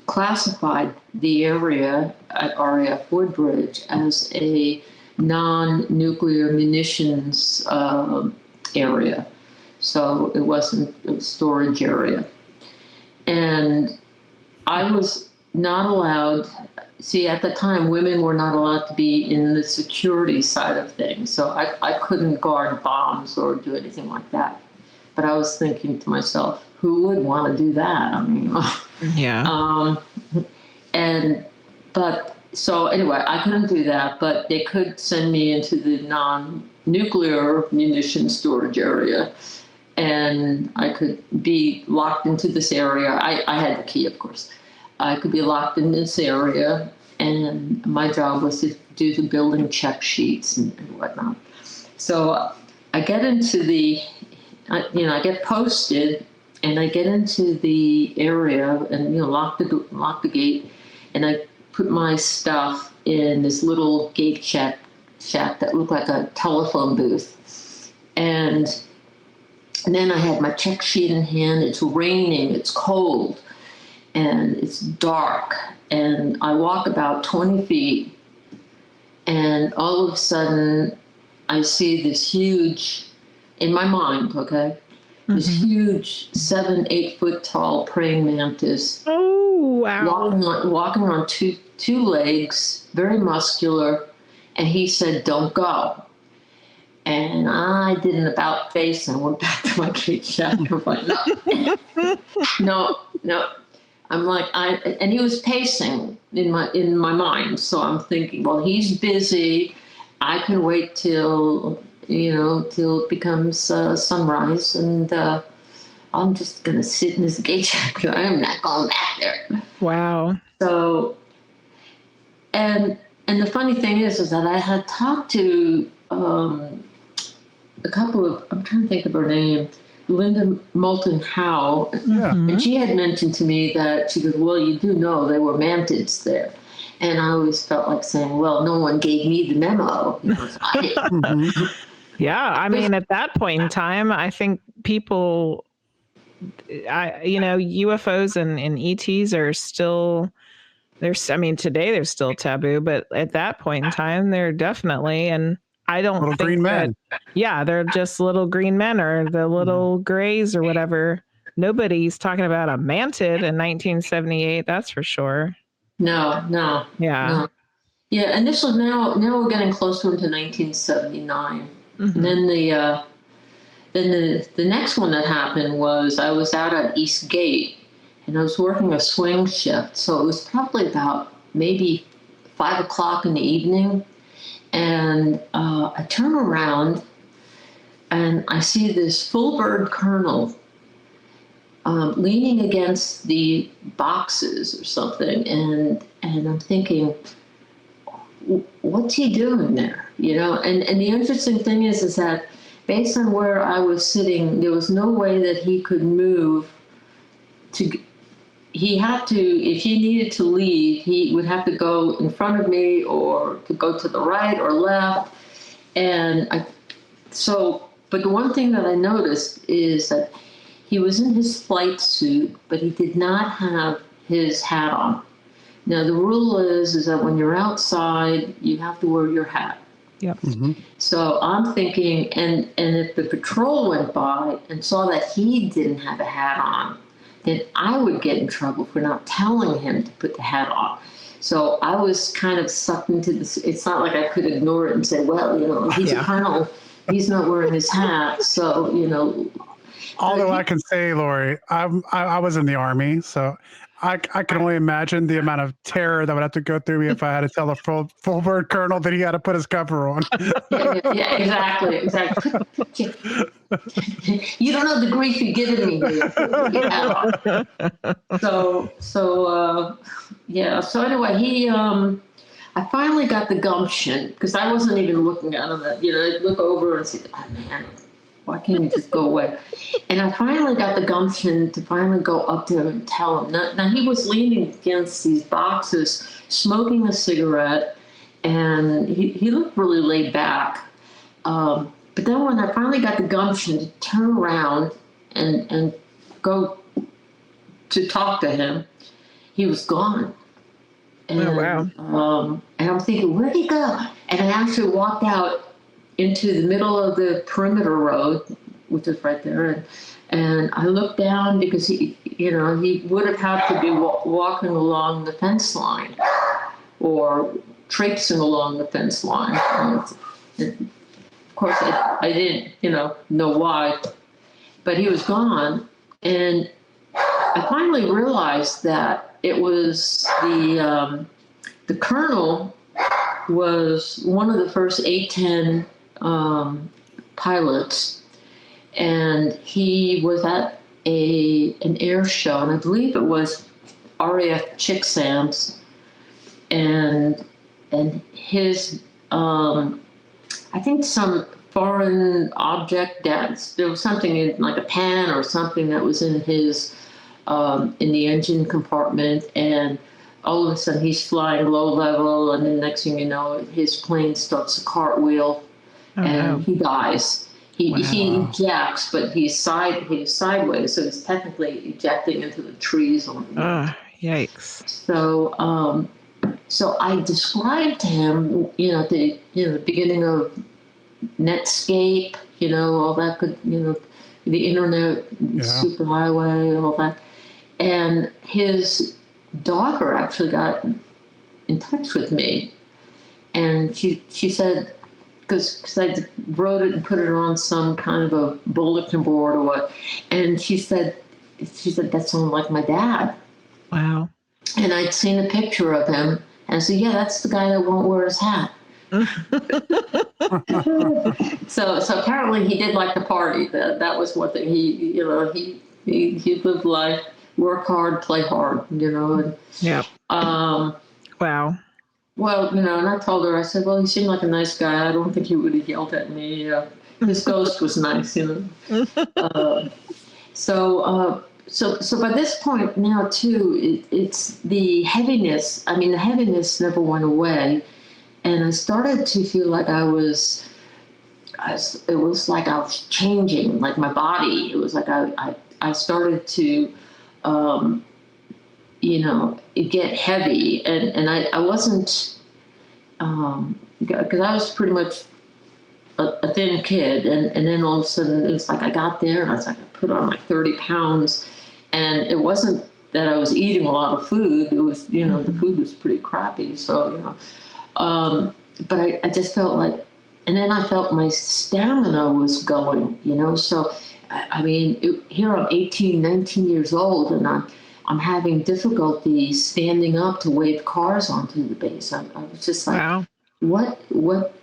Speaker 1: classified the area at RAF Woodbridge as a non-nuclear munitions area. So it wasn't a storage area. And I was not allowed, at the time, women were not allowed to be in the security side of things. So I couldn't guard bombs or do anything like that. But I was thinking to myself, who would want to do that? I mean,
Speaker 3: yeah.
Speaker 1: So anyway, I couldn't do that, but they could send me into the non-nuclear munition storage area, and I could be locked into this area. I had the key, of course. I could be locked in this area, and my job was to do the building check sheets and whatnot. So I get into I get posted, and I get into the area and lock the gate, and I put my stuff in this little gate shack that looked like a telephone booth. And then I had my check sheet in hand. It's raining, it's cold, and it's dark. And I walk about 20 feet, and all of a sudden I see this huge, in my mind, okay, this huge 7-8 foot tall praying mantis.
Speaker 3: Oh, wow.
Speaker 1: Walking on two legs, very muscular, and he said, "Don't go." And I did an about face and went back to my gate shack. I'm like, no. I'm like, and he was pacing in my mind. So I'm thinking, well, he's busy. I can wait till it becomes sunrise, and I'm just going to sit in this gate shack. I'm not going back there.
Speaker 3: Wow.
Speaker 1: So, and the funny thing is that I had talked to a couple of, I'm trying to think of her name, Linda Moulton Howe.
Speaker 2: Yeah.
Speaker 1: And she had mentioned to me that she goes, well, you do know there were mantids there. And I always felt like saying, well, no one gave me the memo. So I didn't.
Speaker 3: Yeah, I mean, at that point in time, I think people, UFOs and ETs are still, today they're still taboo, but at that point in time, they're definitely, and I don't
Speaker 2: little
Speaker 3: think
Speaker 2: green men.
Speaker 3: Yeah, they're just little green men or the little grays or whatever. Nobody's talking about a mantid in 1978, that's for sure.
Speaker 1: No.
Speaker 3: Yeah.
Speaker 1: No. Yeah, and this was now we're getting closer into 1979. And then the next one that happened was I was out at East Gate, and I was working a swing shift. So it was probably about maybe 5 o'clock in the evening. And I turn around and I see this full bird colonel leaning against the boxes or something. And I'm thinking, what's he doing there? And the interesting thing is that based on where I was sitting, there was no way that he could move he had to, if he needed to leave, he would have to go in front of me or to go to the right or left. But the one thing that I noticed is that he was in his flight suit, but he did not have his hat on. Now, the rule is that when you're outside, you have to wear your hat.
Speaker 3: Yep.
Speaker 2: Mm-hmm.
Speaker 1: So I'm thinking, and if the patrol went by and saw that he didn't have a hat on, then I would get in trouble for not telling him to put the hat on. So I was kind of sucked into this. It's not like I could ignore it and say, well, he's a colonel. He's not wearing his hat. So,
Speaker 2: Although I can say, Lori, I was in the Army, so I can only imagine the amount of terror that would have to go through me if I had to tell a full bird colonel that he had to put his cover on.
Speaker 1: Yeah, exactly. You don't know the grief you're giving me here. So anyway, I finally got the gumption, because I wasn't even looking at him. I'd look over and say, oh man, why can't he just go away? And I finally got the gumption to finally go up to him and tell him. Now he was leaning against these boxes, smoking a cigarette, and he looked really laid back. But then when I finally got the gumption to turn around and go to talk to him, he was gone. And,
Speaker 3: oh, wow.
Speaker 1: And I'm thinking, where'd he go? And I actually walked out into the middle of the perimeter road, which is right there, and I looked down because he would have had to be walking along the fence line or traipsing along the fence line. And of course, I didn't, know why, but he was gone, and I finally realized that it was the colonel was one of the first A-10 pilots, and he was at an air show, and I believe it was RAF Chicksams, and his I think some foreign object there was something in like a pan or something that was in his in the engine compartment, and all of a sudden he's flying low level, and the next thing you know, his plane starts to cartwheel, and he dies. He ejects, but he's sideways, so he's technically ejecting into the trees.
Speaker 3: Yikes!
Speaker 1: So I described to him, the beginning of Netscape, all that good, the internet, superhighway, all that, and his daughter actually got in touch with me, and she said, because I wrote it and put it on some kind of a bulletin board or what, and she said that sounded like my dad.
Speaker 3: Wow.
Speaker 1: And I'd seen a picture of him, and I said, yeah, that's the guy that won't wear his hat. So apparently he did like the party. That was one thing. He lived life, work hard, play hard, and
Speaker 3: yeah. Wow.
Speaker 1: Well, and I told her, I said, well, he seemed like a nice guy. I don't think he would have yelled at me. His ghost was nice, So by this point now too, it's the heaviness. I mean, the heaviness never went away, and I started to feel like it was like I was changing, like my body. It was like I started to, get heavy, and I wasn't, because I was pretty much a thin kid, and then all of a sudden it was like I got there and I was like, I put on like 30 pounds, and it wasn't that I was eating a lot of food. It was, the food was pretty crappy. So, but I just felt like, and then I felt my stamina was going, so, I mean, here I'm 18, 19 years old, and I'm having difficulty standing up to wave cars onto the base. I was just like, wow. What,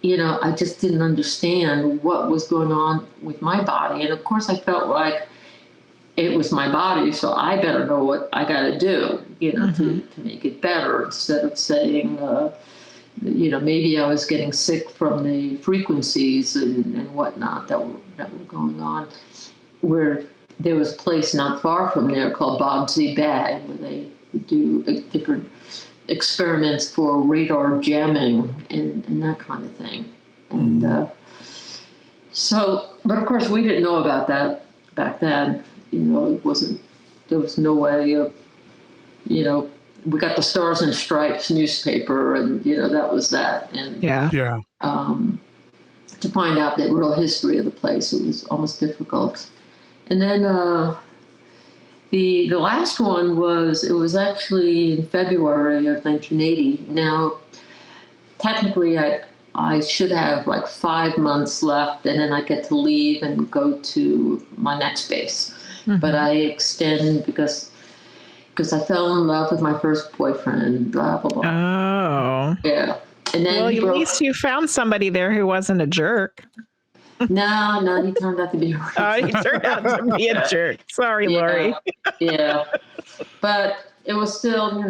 Speaker 1: I just didn't understand what was going on with my body. And of course I felt like it was my body, so I better know what I got to do, to make it better, instead of saying, maybe I was getting sick from the frequencies and whatnot that were going on. Where there was a place not far from there called Bogsy Bay, where they do different experiments for radar jamming and that kind of thing. And but of course we didn't know about that back then. It wasn't, there was no way of, we got the Stars and Stripes newspaper and, that was that. And to find out the real history of the place, it was almost difficult. And then the last one was actually in February of 1980. Now, technically, I should have like 5 months left, and then I get to leave and go to my next base. Mm-hmm. But I extend because I fell in love with my first boyfriend. Blah blah blah.
Speaker 3: Oh,
Speaker 1: yeah. And then
Speaker 3: at least you found somebody there who wasn't a jerk.
Speaker 1: No, he turned out to be a jerk.
Speaker 3: Oh, he turned out to be a jerk. Sorry, Lori.
Speaker 1: Yeah. But it was still,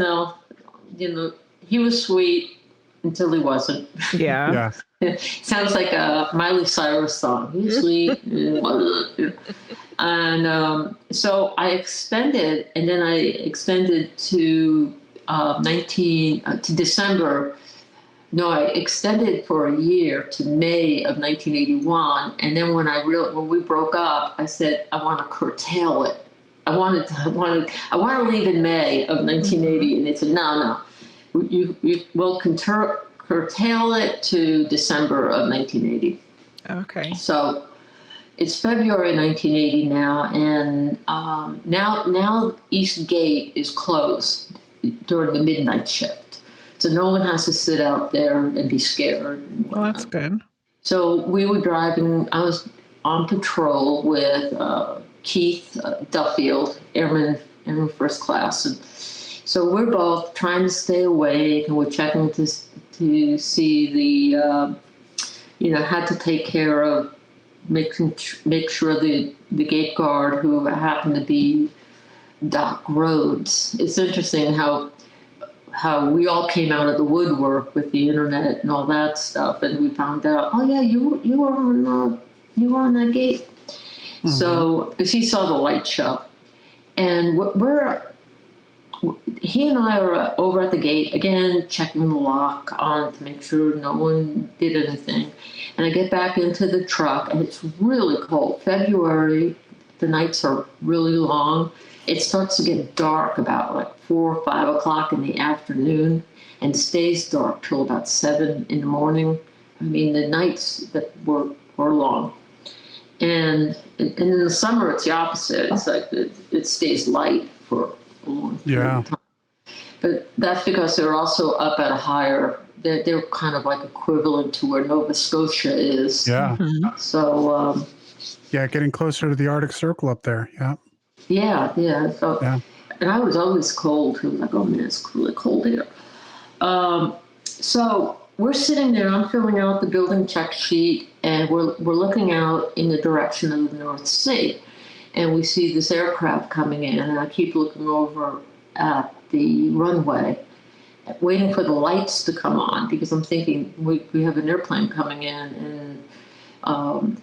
Speaker 1: he was sweet until he wasn't.
Speaker 3: Yeah.
Speaker 1: Sounds like a Miley Cyrus song. He was sweet. And so I extended, and then I extended to December. No, I extended for a year to May of 1981, and then when we broke up, I said I want to curtail it. I want to leave in May of 1980, and they said no, you will curtail it to December of 1980. Okay. So it's February 1980 now, and now East Gate is closed during the midnight shift. So no one has to sit out there and be scared.
Speaker 3: Well, that's good.
Speaker 1: So we were driving. I was on patrol with Keith Duffield, Airman First Class. And so we're both trying to stay awake, and we're checking to see had to take care of, make sure the gate guard, who happened to be Doc Rhodes. It's interesting how we all came out of the woodwork with the internet and all that stuff, and we found out, oh yeah, you were on that gate. Mm-hmm. So, because he saw the light show, and he and I are over at the gate again, checking the lock on to make sure no one did anything. And I get back into the truck, and it's really cold. February, the nights are really long. It starts to get dark about like 4 or 5 o'clock in the afternoon, and stays dark till about 7 in the morning. I mean, the nights that were long. And in the summer, it's the opposite. It's like it stays light for a long time. But that's because they're also up at a higher, they're kind of like equivalent to where Nova Scotia is.
Speaker 2: Yeah.
Speaker 1: Mm-hmm. So,
Speaker 2: getting closer to the Arctic Circle up there. Yeah.
Speaker 1: Yeah. So, and I was always cold. It was like, oh man, it's really cold here. So we're sitting there. I'm filling out the building check sheet, and we're looking out in the direction of the North Sea, and we see this aircraft coming in. And I keep looking over at the runway, waiting for the lights to come on, because I'm thinking we have an airplane coming in, and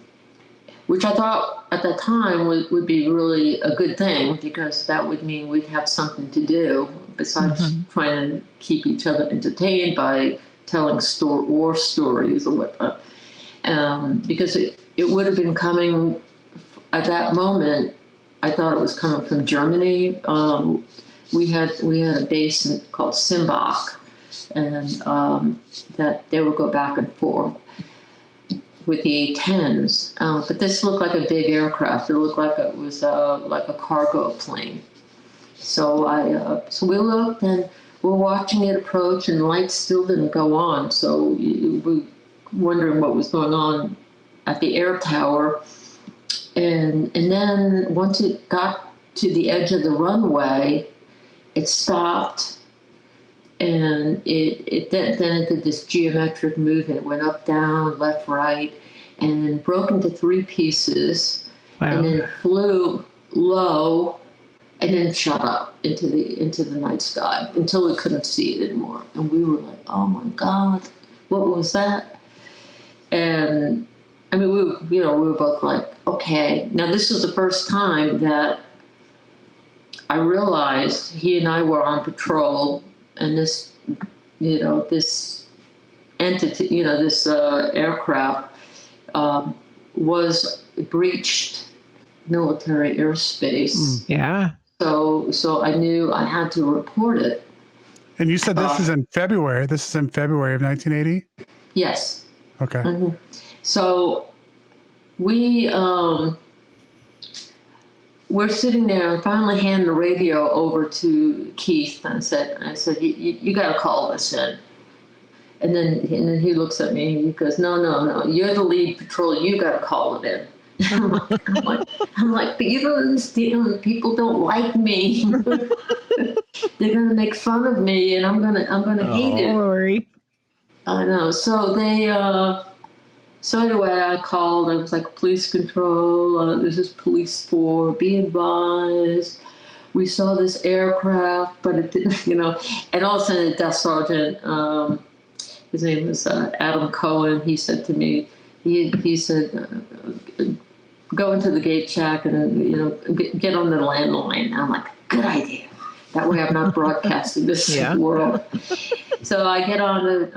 Speaker 1: which I thought at that time would be really a good thing, because that would mean we'd have something to do besides trying to keep each other entertained by telling war stories or whatnot. Because it would have been coming at that moment. I thought it was coming from Germany. We had a base called Simbach, and that they would go back and forth with the A-10s, but this looked like a big aircraft. It looked like it was like a cargo plane. So we looked, and we're watching it approach, and the lights still didn't go on. So we were wondering what was going on at the air tower. And then once it got to the edge of the runway, it stopped, and it then it did this geometric movement. It went up, down, left, right, and then broke into 3 pieces. Wow. And then flew low, and then shot up into the night sky until we couldn't see it anymore. And we were like, oh my God. what was that? And I mean, we were both like, okay. Now this was the first time that I realized he and I were on patrol, and this, this entity, this aircraft was breached military airspace.
Speaker 3: Yeah.
Speaker 1: So I knew I had to report it.
Speaker 2: And you said this is in February. This is in February of 1980?
Speaker 1: Yes.
Speaker 2: Okay.
Speaker 1: Mm-hmm. So we're sitting there, and finally hand the radio over to Keith, and I said, you got to call this in. And then he looks at me and he goes, no, you're the lead patrol, you got to call it in. I'm like, but you don't understand, people don't like me. They're gonna make fun of me, and I'm gonna hate it.
Speaker 3: Lori.
Speaker 1: I know. So so anyway, I called. I was like, police control. This is police 4. Be advised. We saw this aircraft, but it didn't, And all of a sudden, the desk sergeant, his name was Adam Cohen. He said to me, he said, go into the gate check and get on the landline. I'm like, good idea. That way I'm not broadcasting this world. So I get on the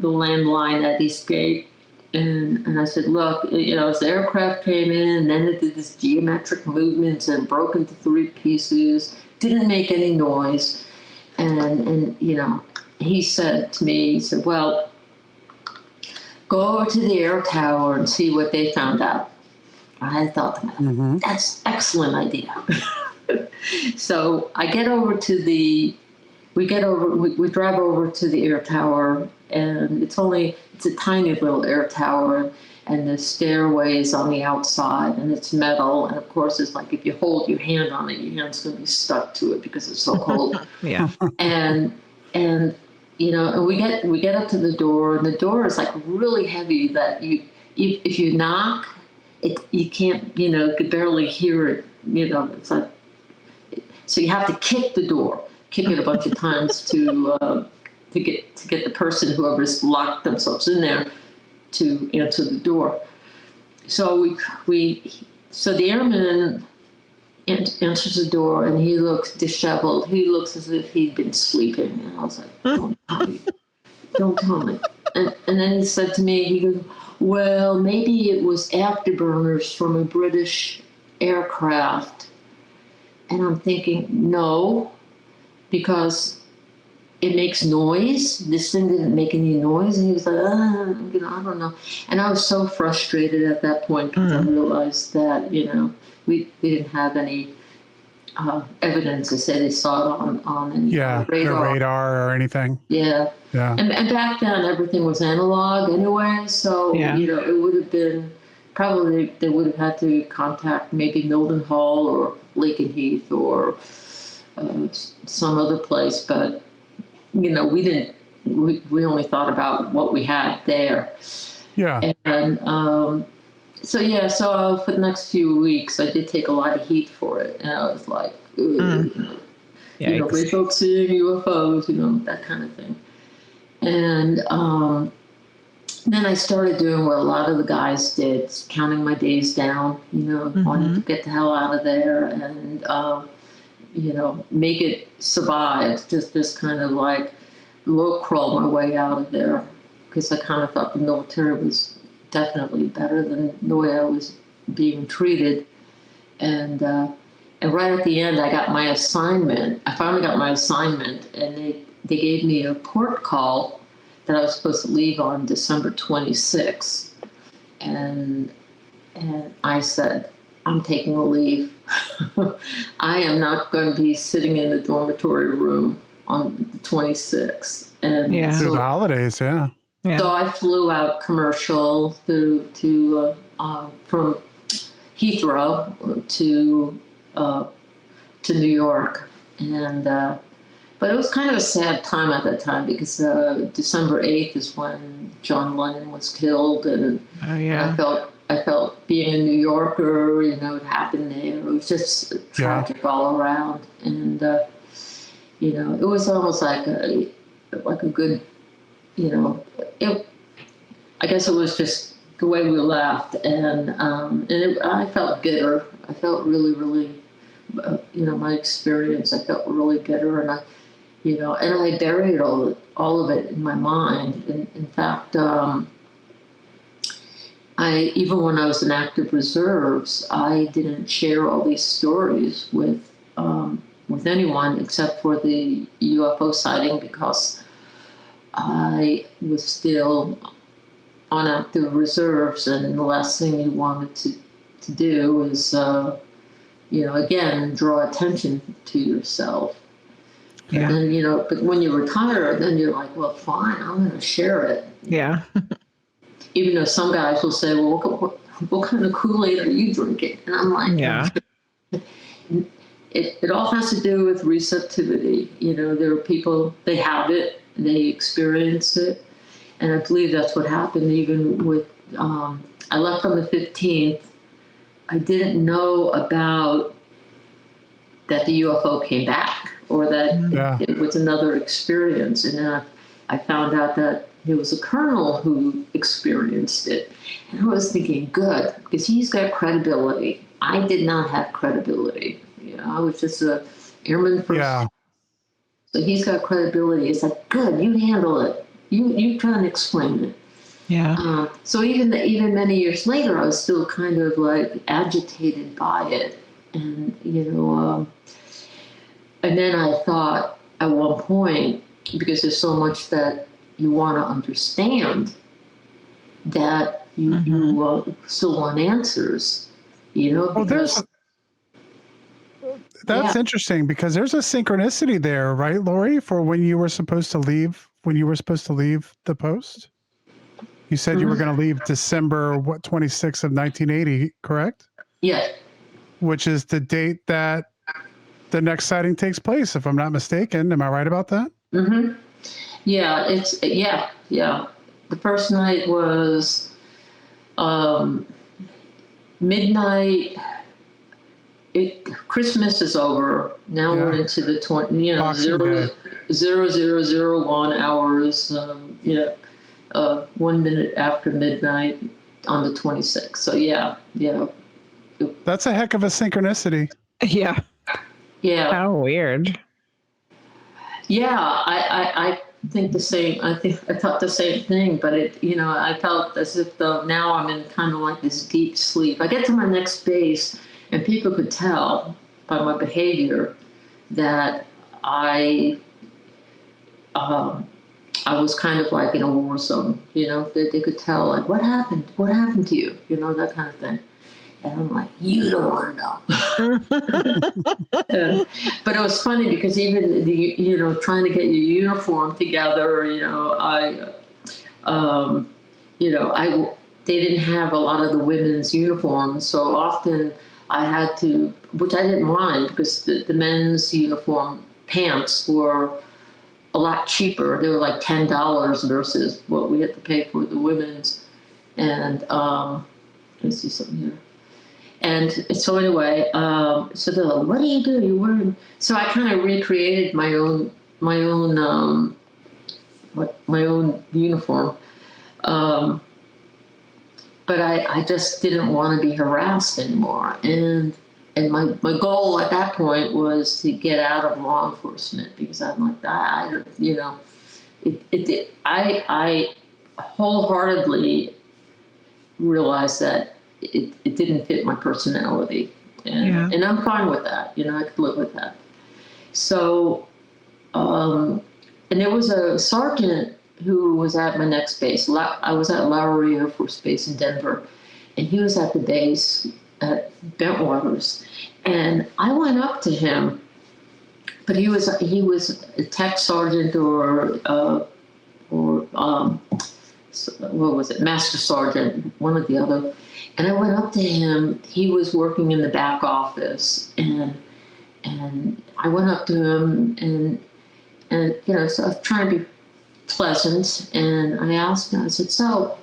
Speaker 1: landline at Eastgate, and I said, look, as the aircraft came in, and then it did this geometric movements and broke into 3 pieces, didn't make any noise, and he said to me, well, go over to the air tower and see what they found out. I thought, that's excellent idea. So I get over to we drive over to the air tower, and it's a tiny little air tower, and the stairway is on the outside, and it's metal, and of course it's like if you hold your hand on it, your hand's going to be stuck to it because it's so cold.
Speaker 3: Yeah.
Speaker 1: And we get up to the door, and the door is like really heavy that if you knock, you can't, you could barely hear it, it's like, so you have to kick the door, kick it a bunch of times to get the person, whoever's locked themselves in there, to answer the door. So so the airman answers the door, and he looks disheveled. He looks as if he'd been sleeping, and I was like, don't tell me. And then he said to me, he goes, well, maybe it was afterburners from a British aircraft. And I'm thinking, no, because it makes noise. This thing didn't make any noise. And he was like, I don't know. And I was so frustrated at that point because I realized that, we didn't have any evidence to say they saw it on any
Speaker 2: radar or anything.
Speaker 1: Yeah.
Speaker 2: Yeah.
Speaker 1: And back then, everything was analog anyway. So, it would have been, probably they would have had to contact maybe Mildenhall or Lakenheath or some other place. But, we didn't, we only thought about what we had there.
Speaker 2: Yeah.
Speaker 1: And so for the next few weeks, I did take a lot of heat for it. And I was like, Rehfeldt seeing UFOs, that kind of thing. And then I started doing what a lot of the guys did, counting my days down, wanting to get the hell out of there and, make it survive, just kind of like low crawl my way out of there, because I kind of thought the military was definitely better than the way I was being treated. And right at the end, I got my assignment. I finally got my assignment, and they gave me a port call that I was supposed to leave on December 26th. And I said, I'm taking a leave. I am not going to be sitting in the dormitory room on the 26th. And
Speaker 2: through the holidays, yeah.
Speaker 1: So I flew out commercial to from Heathrow to New York, and but it was kind of a sad time at that time because December 8th is when John Lennon was killed, and I felt being a New Yorker, it happened there. It was just tragic all around, and it was almost like a good I guess it was just the way we left, and I felt bitter. I felt really, really, my experience. I felt really bitter, and I buried all of it in my mind. In fact, even when I was in active reserves, I didn't share all these stories with anyone except for the UFO sighting, because I was still on active reserves, and the last thing you wanted to do is, again, draw attention to yourself.
Speaker 3: Yeah.
Speaker 1: And then, but when you retire, then you're like, well, fine, I'm going to share it.
Speaker 3: Yeah.
Speaker 1: Even though some guys will say, well, what kind of Kool-Aid are you drinking? And I'm like,
Speaker 3: Yeah.
Speaker 1: It all has to do with receptivity. There are people, they have it, they experience it. And I believe that's what happened even with, I left on the 15th. I didn't know about that the UFO came back, or that it was another experience. And then I found out that there was a colonel who experienced it. And I was thinking, good, because he's got credibility. I did not have credibility. I was just a airman first.
Speaker 2: Yeah.
Speaker 1: So he's got credibility. It's like, good, you handle it. You try and explain it.
Speaker 3: Yeah.
Speaker 1: So even many years later, I was still kind of like agitated by it. And, and then I thought at one point, because there's so much that you want to understand, that you still want answers, because...
Speaker 2: That's interesting, because there's a synchronicity there, right, Lori, for when you were supposed to leave the post? You said you were going to leave December 26th of 1980, correct?
Speaker 1: Yeah. Which
Speaker 2: is the date that the next sighting takes place, if I'm not mistaken. Am I right about that?
Speaker 1: Mm-hmm. Yeah, yeah. The first night was midnight. Christmas is over. Now we're into the 0001 hours. 1 minute after midnight on the 26th. So yeah.
Speaker 2: That's a heck of a synchronicity.
Speaker 3: Yeah.
Speaker 1: Yeah.
Speaker 3: How weird.
Speaker 1: Yeah, I think the same. I thought the same thing, but I felt as if now I'm in kind of like this deep sleep. I get to my next base, and people could tell by my behavior that I was kind of like in a war zone. They could tell, like, what happened to you, that kind of thing. And I'm like, you don't want to know. But it was funny because even trying to get your uniform together, they didn't have a lot of the women's uniforms, so often I had to, which I didn't mind, because the men's uniform pants were a lot cheaper. They were like $10 versus what we had to pay for the women's. And let's see something here. And so anyway, so they're like, what do? You're wearing... So I kind of recreated my own uniform. But I just didn't want to be harassed anymore. And my goal at that point was to get out of law enforcement, because I'm like, I wholeheartedly realized that it didn't fit my personality. And I'm fine with that. I could live with that. So, and there was a sergeant who was at my next base. I was at Lowry Air Force Base in Denver, and he was at the base at Bentwaters. And I went up to him, but he was a tech sergeant or what was it, master sergeant, one or the other. And I went up to him. He was working in the back office, and I went up to him, and so I was trying to be pleasant, and I asked him, I said, so,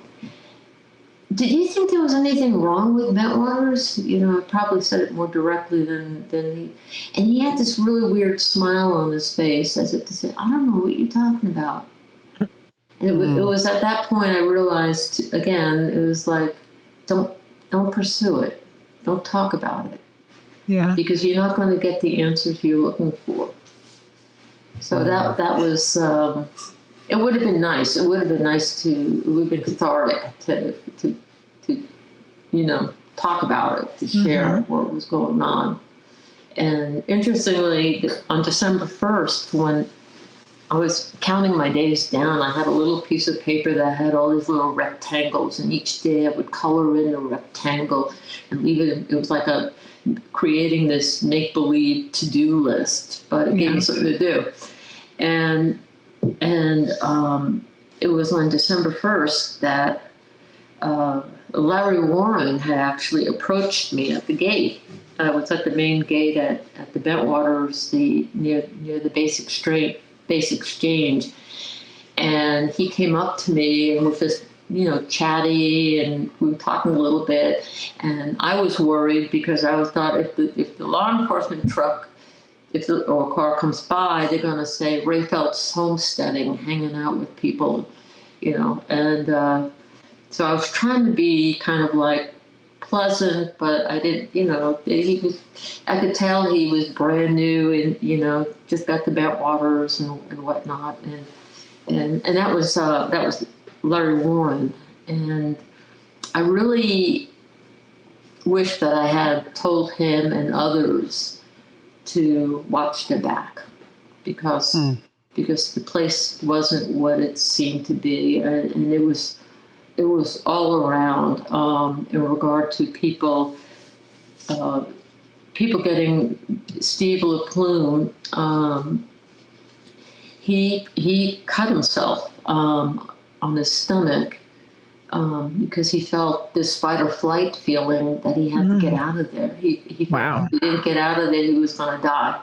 Speaker 1: did you think there was anything wrong with Bentwaters? I probably said it more directly than he. And he had this really weird smile on his face, as if to say, I don't know what you're talking about. it was at that point I realized, again, it was like, don't pursue it. Don't talk about it.
Speaker 3: Yeah.
Speaker 1: Because you're not going to get the answers you're looking for. So that was, it would have been nice. It would have been nice it would have been cathartic to talk about it, to share what was going on. And interestingly, on December 1st, when I was counting my days down, I had a little piece of paper that had all these little rectangles, and each day I would color in a rectangle and leave it. It was like creating this make-believe to-do list, but it gave me something to do. And it was on December 1st that Larry Warren had actually approached me at the gate. I was at the main gate at the Bentwaters, near the base exchange, and he came up to me and was just chatty, and we were talking a little bit. And I was worried because I thought if the law enforcement truck or car comes by, they're going to say Rehfeldt's homesteading, hanging out with people, and so I was trying to be kind of like pleasant, but I didn't, I could tell he was brand new and, just got the Bentwaters and whatnot. And that was Larry Warren. And I really wish that I had told him and others to watch their back, because the place wasn't what it seemed to be. And it was all around in regard to people getting Steve LePlume. He cut himself on his stomach because he felt this fight or flight feeling that he had to get out of there. He felt if he didn't get out of there, he was going to die.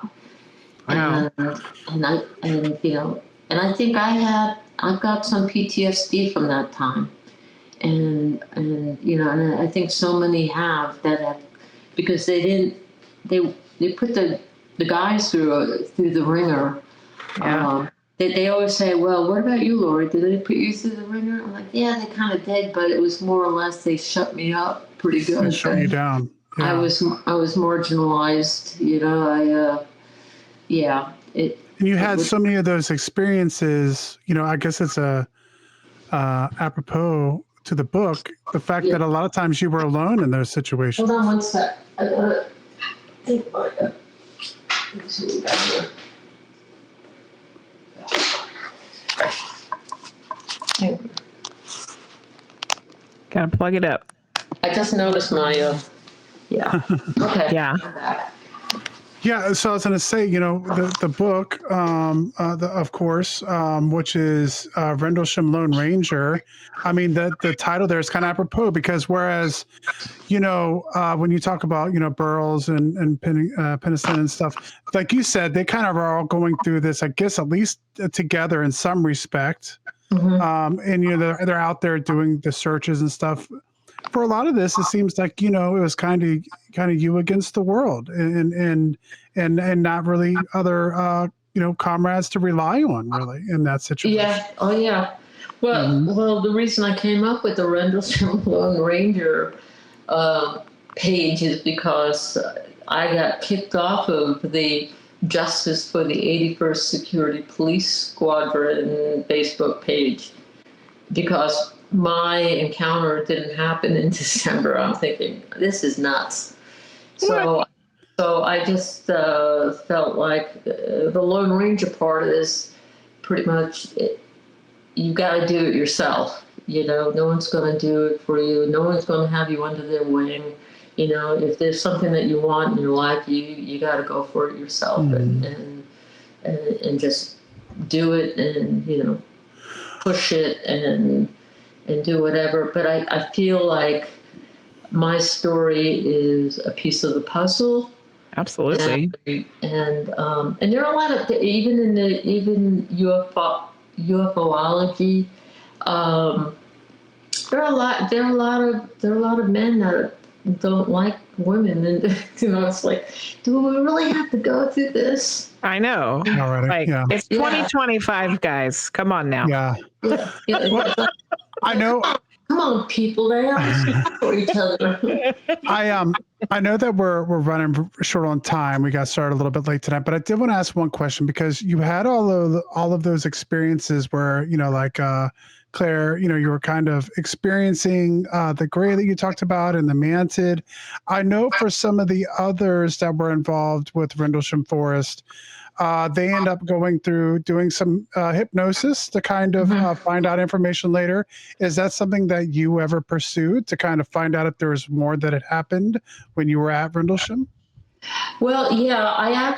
Speaker 3: Wow.
Speaker 1: And I think I've got some PTSD from that time. And I think so many have because they put the guys through the ringer.
Speaker 3: Yeah.
Speaker 1: They always say, well, what about you, Lori? Did they put you through the ringer? I'm like, yeah, they kind of did, but it was more or less they shut me up pretty good.
Speaker 2: They shut you down. Yeah.
Speaker 1: I was marginalized,
Speaker 2: And you had so many of those experiences, I guess it's apropos to the book, the fact that a lot of times you were alone in those situations.
Speaker 1: Hold on one sec. I gotta think about it. Let's see what we got here.
Speaker 3: Gotta plug it up.
Speaker 1: I just noticed my, okay.
Speaker 3: Yeah.
Speaker 1: I'm back.
Speaker 2: Yeah, so I was going to say, the book, of course, which is Rendlesham Lone Ranger. I mean, the title there is kind of apropos because whereas, when you talk about, Burroughs and Peniston and stuff, like you said, they kind of are all going through this, I guess, at least together in some respect. Mm-hmm. And, they're out there doing the searches and stuff. For a lot of this, it seems like it was kind of you against the world, and not really other comrades to rely on really in that situation.
Speaker 1: Yeah. Oh yeah. Well, the reason I came up with the Rendlesham Lone Ranger page is because I got kicked off of the Justice for the 81st Security Police Squadron Facebook page because my encounter didn't happen in December. I'm thinking, this is nuts. So I just felt like the Lone Ranger part of this, pretty much, you got to do it yourself. No one's going to do it for you. No one's going to have you under their wing. If there's something that you want in your life, you got to go for it yourself and just do it and, push it and do whatever. But I feel like my story is a piece of the puzzle.
Speaker 3: Absolutely.
Speaker 1: And there are a lot of, even UFOlogy, there are a lot of men that don't like women, and it's like, do we really have to go through this?
Speaker 3: I know.
Speaker 2: Already,
Speaker 3: Like,
Speaker 2: yeah.
Speaker 3: it's 2025, guys. Come on now.
Speaker 2: Yeah.
Speaker 1: Well,
Speaker 2: I know.
Speaker 1: come on, people, they have to support each other.
Speaker 2: I know that we're running short on time. We got started a little bit late tonight, but I did want to ask one question because you had all of those experiences where, like Claire, you were kind of experiencing the gray that you talked about and the mantid. I know for some of the others that were involved with Rendlesham Forest, they end up going through doing some hypnosis to kind of find out information later. Is that something that you ever pursued to kind of find out if there was more that had happened when you were at Rendlesham?
Speaker 1: Well, yeah, I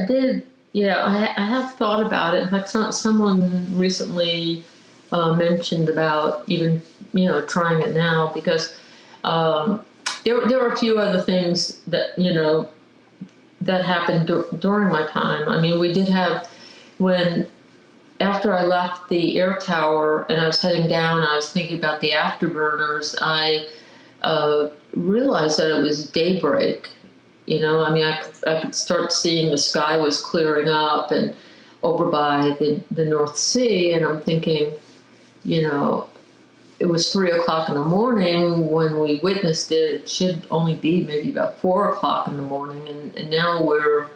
Speaker 1: did. Yeah, I have thought about it. In fact, someone recently mentioned about even, trying it now because there were a few other things that, that happened during my time. I mean, we did have, after I left the air tower and I was heading down, I was thinking about the afterburners. I realized that it was daybreak. I mean, I could start seeing the sky was clearing up and over by the North Sea, and I'm thinking, it was 3:00 in the morning when we witnessed it. It should only be maybe about 4:00 in the morning, and now where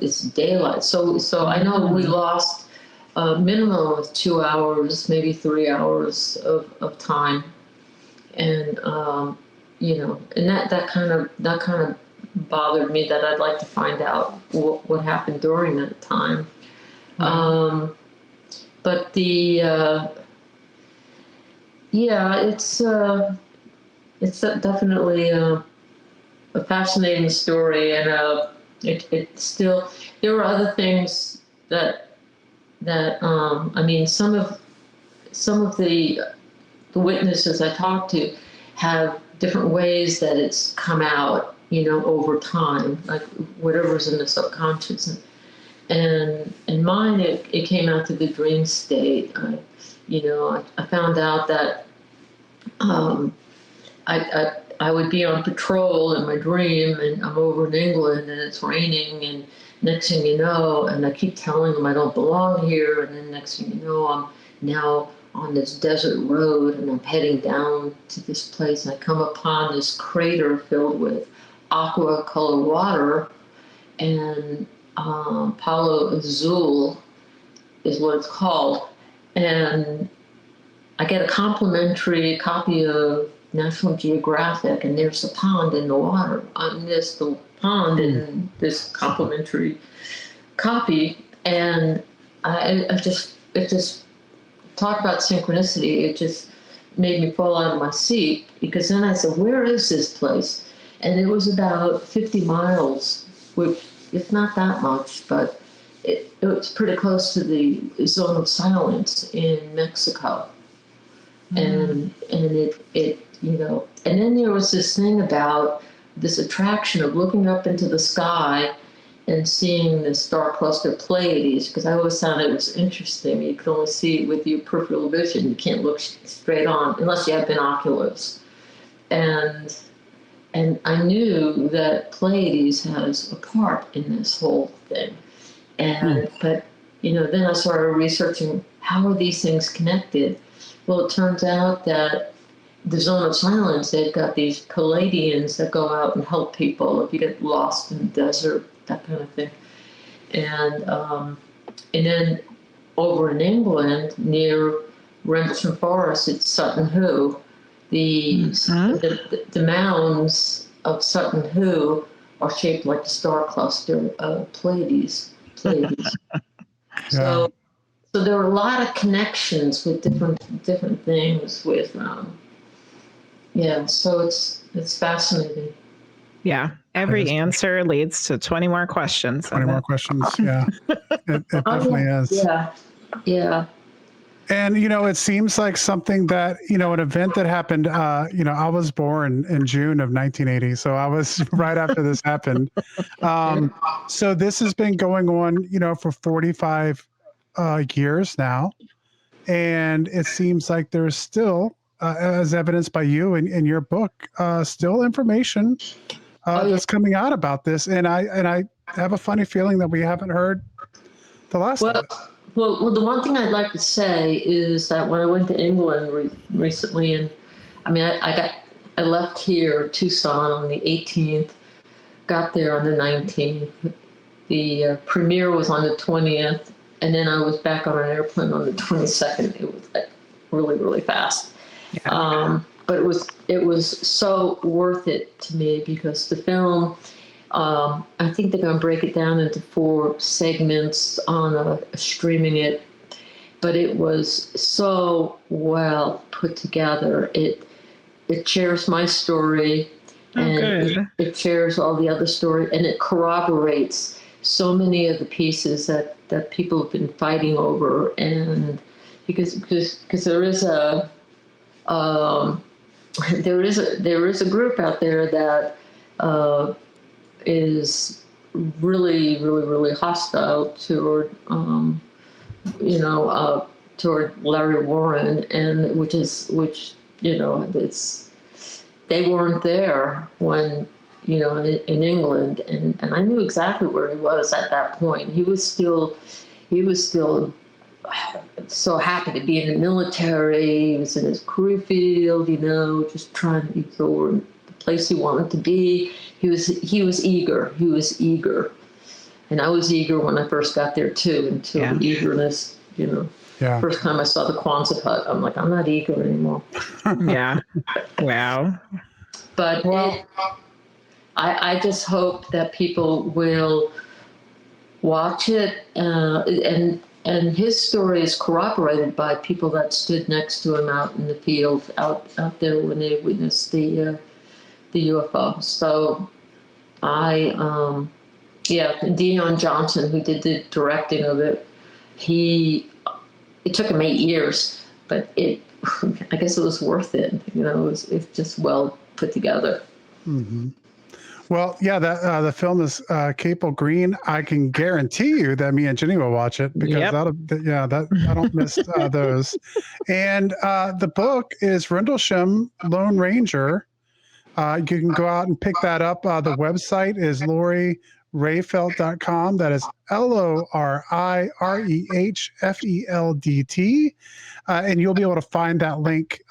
Speaker 1: it's daylight. So I know we lost a minimum of 2 hours, maybe 3 hours of time, and and that kind of bothered me. That I'd like to find out what happened during that time. But it's definitely a fascinating story, and it still, there were other things that I mean, some of the witnesses I talked to have different ways that it's come out, over time, like whatever's in the subconscious, and mine, it came out to the dream state. I found out that I would be on patrol in my dream, and I'm over in England, and it's raining, and next thing you know, and I keep telling them I don't belong here, and then next thing you know, I'm now on this desert road, and I'm heading down to this place, and I come upon this crater filled with aqua colored water, and Palo Azul is what it's called, and I get a complimentary copy of National Geographic, and there's a pond in the water. There's the pond in this complimentary copy, and it just talk about synchronicity. It just made me fall out of my seat, because then I said, where is this place? And it was about 50 miles, which it's not that much, but it was pretty close to the zone of silence in Mexico. And it and then there was this thing about this attraction of looking up into the sky and seeing the star cluster Pleiades, because I always found it was interesting. You could only see it with your peripheral vision. You can't look straight on unless you have binoculars. And I knew that Pleiades has a part in this whole thing. But then I started researching, how are these things connected? Well, it turns out that the zone of silence, they've got these Palladians that go out and help people if you get lost in the desert, that kind of thing. And then over in England, near Rendlesham Forest, it's Sutton Hoo. The mounds of Sutton Hoo are shaped like the star cluster of Pleiades. So there are a lot of connections with different things with so it's fascinating.
Speaker 3: Yeah, every answer leads to 20 more questions.
Speaker 2: 20 more questions. Yeah, it definitely is.
Speaker 1: Yeah.
Speaker 2: And, it seems like something that, an event that happened, I was born in June of 1980. So I was right after this happened. So this has been going on, for 45 years now. And it seems like there's still as evidenced by you in your book, still information that's coming out about this. And I have a funny feeling that we haven't heard the last of it.
Speaker 1: Well, the one thing I'd like to say is that when I went to England recently, and I mean, I left here, Tucson, on the 18th, got there on the 19th. The premiere was on the 20th, and then I was back on an airplane on the 22nd. It was like really, really fast. Yeah. But it was so worth it to me because the film, I think they're going to break it down into 4 segments on streaming it, but it was so well put together. It shares my story, and it shares all the other story, and it corroborates so many of the pieces that people have been fighting over, and because there is a group out there that is really, really, really hostile toward toward Larry Warren, and which they weren't there when, in England, and I knew exactly where he was at that point. He was still so happy to be in the military. He was in his career field, just trying to go the place he wanted to be. He was eager. And I was eager when I first got there too, until the eagerness, Yeah. First time I saw the Quonset hut, I'm like, I'm not eager anymore.
Speaker 3: Yeah. Wow.
Speaker 1: But I just hope that people will watch it, and his story is corroborated by people that stood next to him out in the field, out there when they witnessed the UFO. So Dion Johnson, who did the directing of it, it took him 8 years, but I guess it was worth it. It's just well put together. Mm-hmm.
Speaker 2: Well, yeah, the film is Capel Green. I can guarantee you that me and Jenny will watch it because I don't miss those. And the book is Rendlesham Lone Ranger. You can go out and pick that up. The website is Rehfeldt.com. That is LORIREHFELDT. And you'll be able to find that link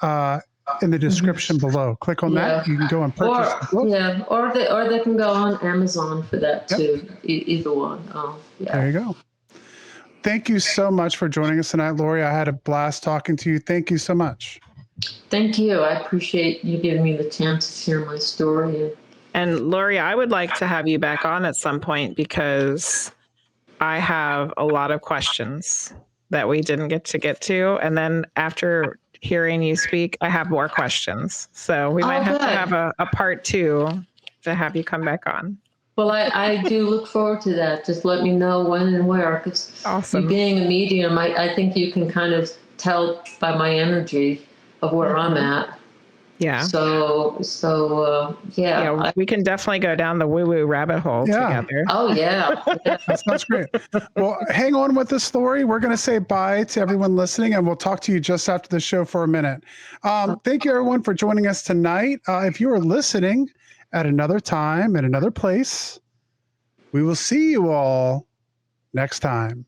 Speaker 2: in the description below. Click on that. You can go and purchase the book.
Speaker 1: Yeah, or they can go on Amazon for that too. Either one.
Speaker 2: There you go. Thank you so much for joining us tonight, Lori. I had a blast talking to you. Thank you so much.
Speaker 1: Thank you. I appreciate you giving me the chance to share my story.
Speaker 3: And Lori, I would like to have you back on at some point because I have a lot of questions that we didn't get to. And then after hearing you speak, I have more questions. So we might have to have a part 2 to have you come back on.
Speaker 1: Well, I do look forward to that. Just let me know when and where.
Speaker 3: Awesome.
Speaker 1: You being a medium, I think you can kind of tell by my energy of where I'm at.
Speaker 3: Yeah.
Speaker 1: So
Speaker 3: we can definitely go down the woo-woo rabbit hole together.
Speaker 1: Oh, yeah.
Speaker 2: That sounds great. Well, hang on with this story. We're going to say bye to everyone listening, and we'll talk to you just after the show for a minute. Thank you, everyone, for joining us tonight. If you are listening at another time, at another place, we will see you all next time.